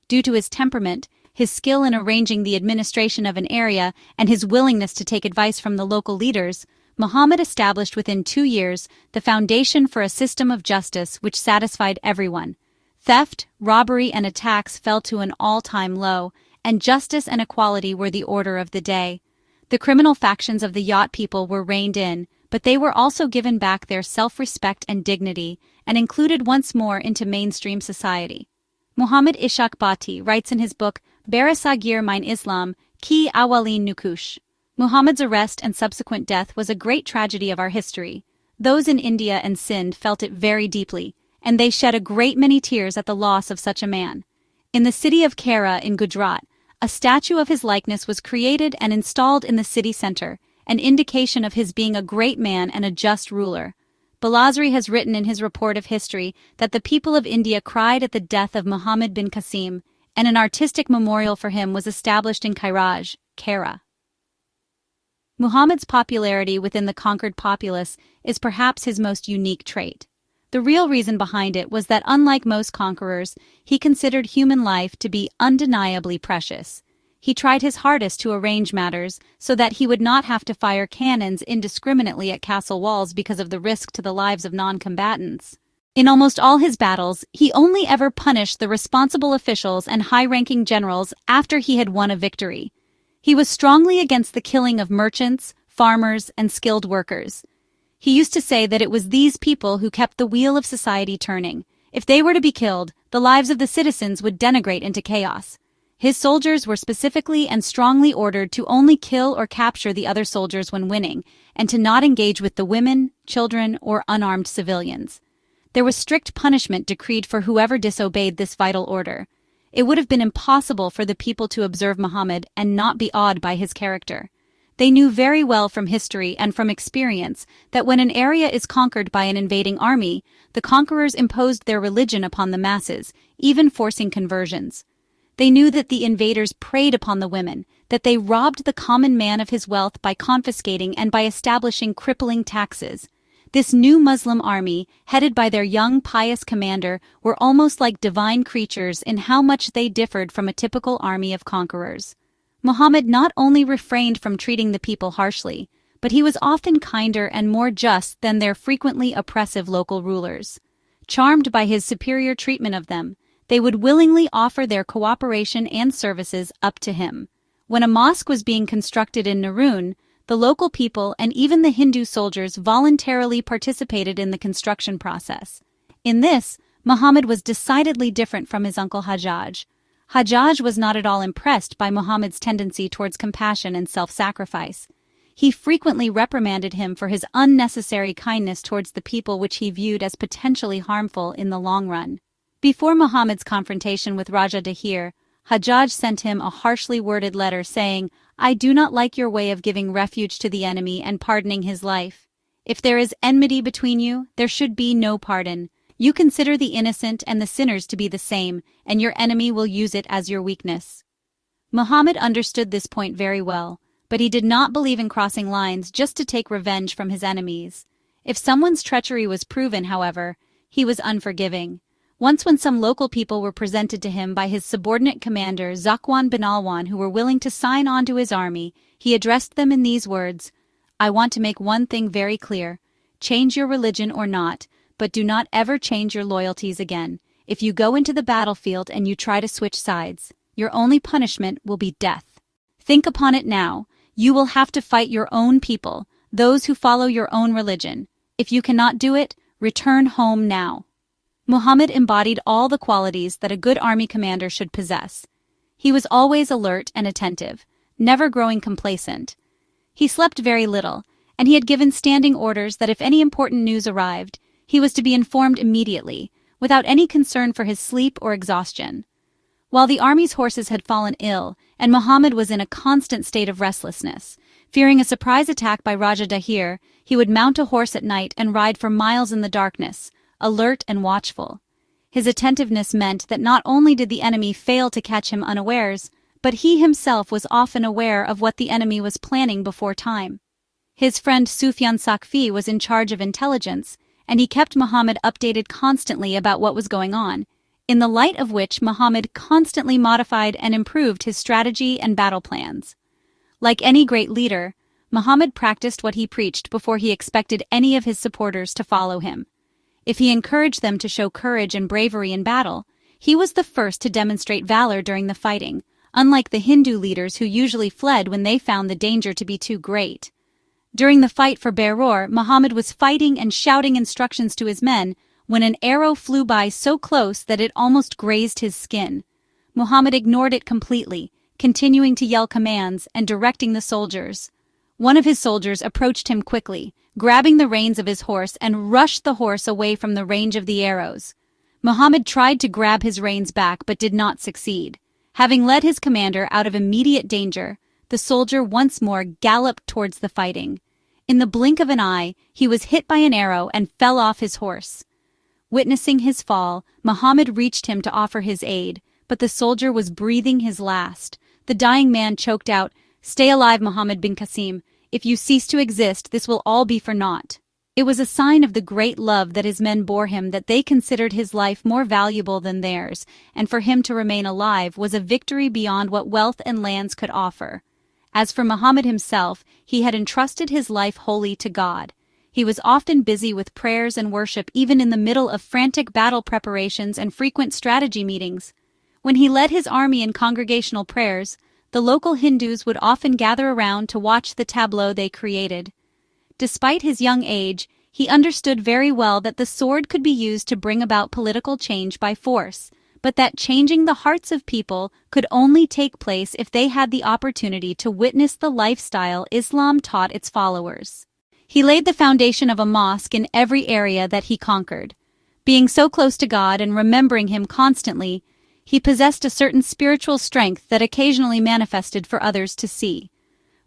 Due to his temperament, his skill in arranging the administration of an area, and his willingness to take advice from the local leaders, Muhammad established within 2 years the foundation for a system of justice which satisfied everyone. Theft, robbery, and attacks fell to an all-time low, and justice and equality were the order of the day. The criminal factions of the yacht people were reined in, but they were also given back their self-respect and dignity, and included once more into mainstream society. Muhammad Ishaq Bhatti writes in his book Barasagir Mein Islam Ki Awalin Nukush. Muhammad's arrest and subsequent death was a great tragedy of our history. Those in India and Sindh felt it very deeply, and they shed a great many tears at the loss of such a man. In the city of Kara in Gujarat, a statue of his likeness was created and installed in the city center, an indication of his being a great man and a just ruler. Balazri has written in his report of history that the people of India cried at the death of Muhammad bin Qasim, and an artistic memorial for him was established in Kairaj, Kara. Muhammad's popularity within the conquered populace is perhaps his most unique trait. The real reason behind it was that unlike most conquerors, he considered human life to be undeniably precious. He tried his hardest to arrange matters so that he would not have to fire cannons indiscriminately at castle walls because of the risk to the lives of non-combatants. In almost all his battles, he only ever punished the responsible officials and high-ranking generals after he had won a victory. He was strongly against the killing of merchants, farmers, and skilled workers. He used to say that it was these people who kept the wheel of society turning. If they were to be killed, the lives of the citizens would degenerate into chaos. His soldiers were specifically and strongly ordered to only kill or capture the other soldiers when winning, and to not engage with the women, children, or unarmed civilians. There was strict punishment decreed for whoever disobeyed this vital order. It would have been impossible for the people to observe Muhammad and not be awed by his character. They knew very well from history and from experience that when an area is conquered by an invading army, the conquerors imposed their religion upon the masses, even forcing conversions. They knew that the invaders preyed upon the women, that they robbed the common man of his wealth by confiscating and by establishing crippling taxes. This new Muslim army, headed by their young pious commander, were almost like divine creatures in how much they differed from a typical army of conquerors. Muhammad not only refrained from treating the people harshly, but he was often kinder and more just than their frequently oppressive local rulers. Charmed by his superior treatment of them, they would willingly offer their cooperation and services up to him. When a mosque was being constructed in Naroon, the local people and even the Hindu soldiers voluntarily participated in the construction process. In this, Muhammad was decidedly different from his uncle Hajjaj. Hajjaj was not at all impressed by Muhammad's tendency towards compassion and self-sacrifice. He frequently reprimanded him for his unnecessary kindness towards the people which he viewed as potentially harmful in the long run. Before Muhammad's confrontation with Raja Dahir, Hajjaj sent him a harshly worded letter saying, "I do not like your way of giving refuge to the enemy and pardoning his life. If there is enmity between you, there should be no pardon. You consider the innocent and the sinners to be the same, and your enemy will use it as your weakness." Muhammad understood this point very well, but he did not believe in crossing lines just to take revenge from his enemies. If someone's treachery was proven, however, he was unforgiving. Once when some local people were presented to him by his subordinate commander Zakwan bin Alwan who were willing to sign on to his army, he addressed them in these words: "I want to make one thing very clear. Change your religion or not, but do not ever change your loyalties again. If you go into the battlefield and you try to switch sides, your only punishment will be death. Think upon it now. You will have to fight your own people, those who follow your own religion. If you cannot do it, return home now." Muhammad embodied all the qualities that a good army commander should possess. He was always alert and attentive, never growing complacent. He slept very little, and he had given standing orders that if any important news arrived, he was to be informed immediately, without any concern for his sleep or exhaustion. While the army's horses had fallen ill, and Muhammad was in a constant state of restlessness, fearing a surprise attack by Raja Dahir, he would mount a horse at night and ride for miles in the darkness, alert and watchful. His attentiveness meant that not only did the enemy fail to catch him unawares, but he himself was often aware of what the enemy was planning before time. His friend Sufyan Sakfi was in charge of intelligence, and he kept Muhammad updated constantly about what was going on, in the light of which Muhammad constantly modified and improved his strategy and battle plans. Like any great leader, Muhammad practiced what he preached before he expected any of his supporters to follow him. If he encouraged them to show courage and bravery in battle, he was the first to demonstrate valor during the fighting, unlike the Hindu leaders who usually fled when they found the danger to be too great. During the fight for Beror, Muhammad was fighting and shouting instructions to his men when an arrow flew by so close that it almost grazed his skin. Muhammad ignored it completely, continuing to yell commands and directing the soldiers. One of his soldiers approached him quickly, grabbing the reins of his horse and rushed the horse away from the range of the arrows. Muhammad tried to grab his reins back but did not succeed. Having led his commander out of immediate danger, the soldier once more galloped towards the fighting. In the blink of an eye, he was hit by an arrow and fell off his horse. Witnessing his fall, Muhammad reached him to offer his aid, but the soldier was breathing his last. The dying man choked out, "Stay alive, Muhammad bin Qasim. If you cease to exist, this will all be for naught." It was a sign of the great love that his men bore him that they considered his life more valuable than theirs, and for him to remain alive was a victory beyond what wealth and lands could offer. As for Muhammad himself, he had entrusted his life wholly to God. He was often busy with prayers and worship even in the middle of frantic battle preparations and frequent strategy meetings. When he led his army in congregational prayers, the local Hindus would often gather around to watch the tableau they created. Despite his young age, he understood very well that the sword could be used to bring about political change by force, but that changing the hearts of people could only take place if they had the opportunity to witness the lifestyle Islam taught its followers. He laid the foundation of a mosque in every area that he conquered. Being so close to God and remembering him constantly, he possessed a certain spiritual strength that occasionally manifested for others to see.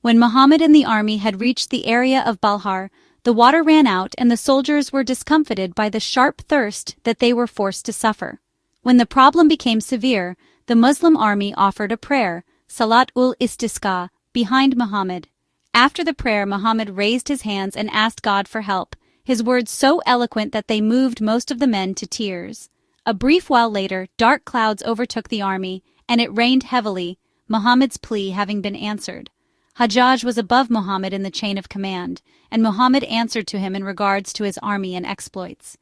When Muhammad and the army had reached the area of Balhar, the water ran out and the soldiers were discomfited by the sharp thirst that they were forced to suffer. When the problem became severe, the Muslim army offered a prayer, Salat ul Istisqa, behind Muhammad. After the prayer, Muhammad raised his hands and asked God for help, his words so eloquent that they moved most of the men to tears. A brief while later, dark clouds overtook the army, and it rained heavily, Muhammad's plea having been answered. Hajjaj was above Muhammad in the chain of command, and Muhammad answered to him in regards to his army and exploits.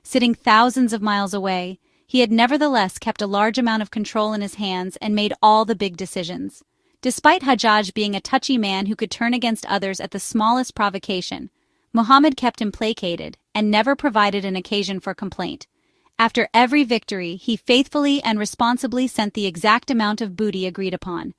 Sitting thousands of miles away, he had nevertheless kept a large amount of control in his hands and made all the big decisions. Despite Hajjaj being a touchy man who could turn against others at the smallest provocation, Muhammad kept him placated and never provided an occasion for complaint. After every victory, he faithfully and responsibly sent the exact amount of booty agreed upon.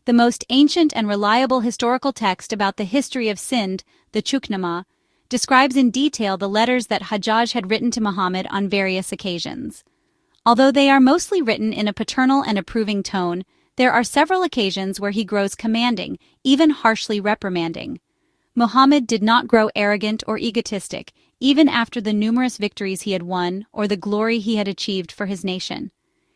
The most ancient and reliable historical text about the history of Sind, the Chuknama, describes in detail the letters that Hajjaj had written to Muhammad on various occasions. Although they are mostly written in a paternal and approving tone, there are several occasions where he grows commanding, even harshly reprimanding. Muhammad did not grow arrogant or egotistic, even after the numerous victories he had won or the glory he had achieved for his nation.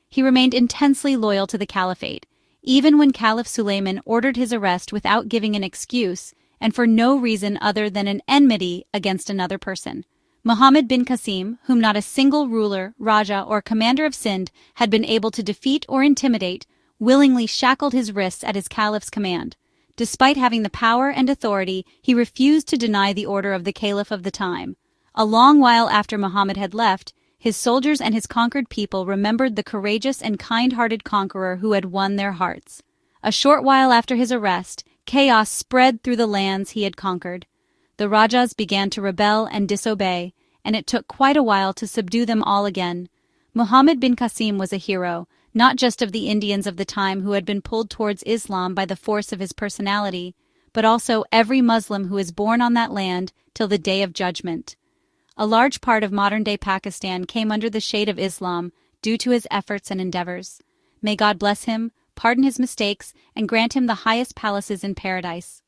He remained intensely loyal to the caliphate, even when Caliph Sulayman ordered his arrest without giving an excuse and for no reason other than an enmity against another person. Muhammad bin Qasim, whom not a single ruler, Raja, or commander of Sind had been able to defeat or intimidate, willingly shackled his wrists at his caliph's command. Despite having the power and authority, he refused to deny the order of the caliph of the time. A long while after Muhammad had left, his soldiers and his conquered people remembered the courageous and kind-hearted conqueror who had won their hearts. A short while after his arrest, chaos spread through the lands he had conquered. The Rajas began to rebel and disobey, and it took quite a while to subdue them all again. Muhammad bin Qasim was a hero, not just of the Indians of the time who had been pulled towards Islam by the force of his personality, but also every Muslim who is born on that land till the Day of Judgment. A large part of modern-day Pakistan came under the shade of Islam due to his efforts and endeavors. May God bless him, pardon his mistakes, and grant him the highest palaces in paradise.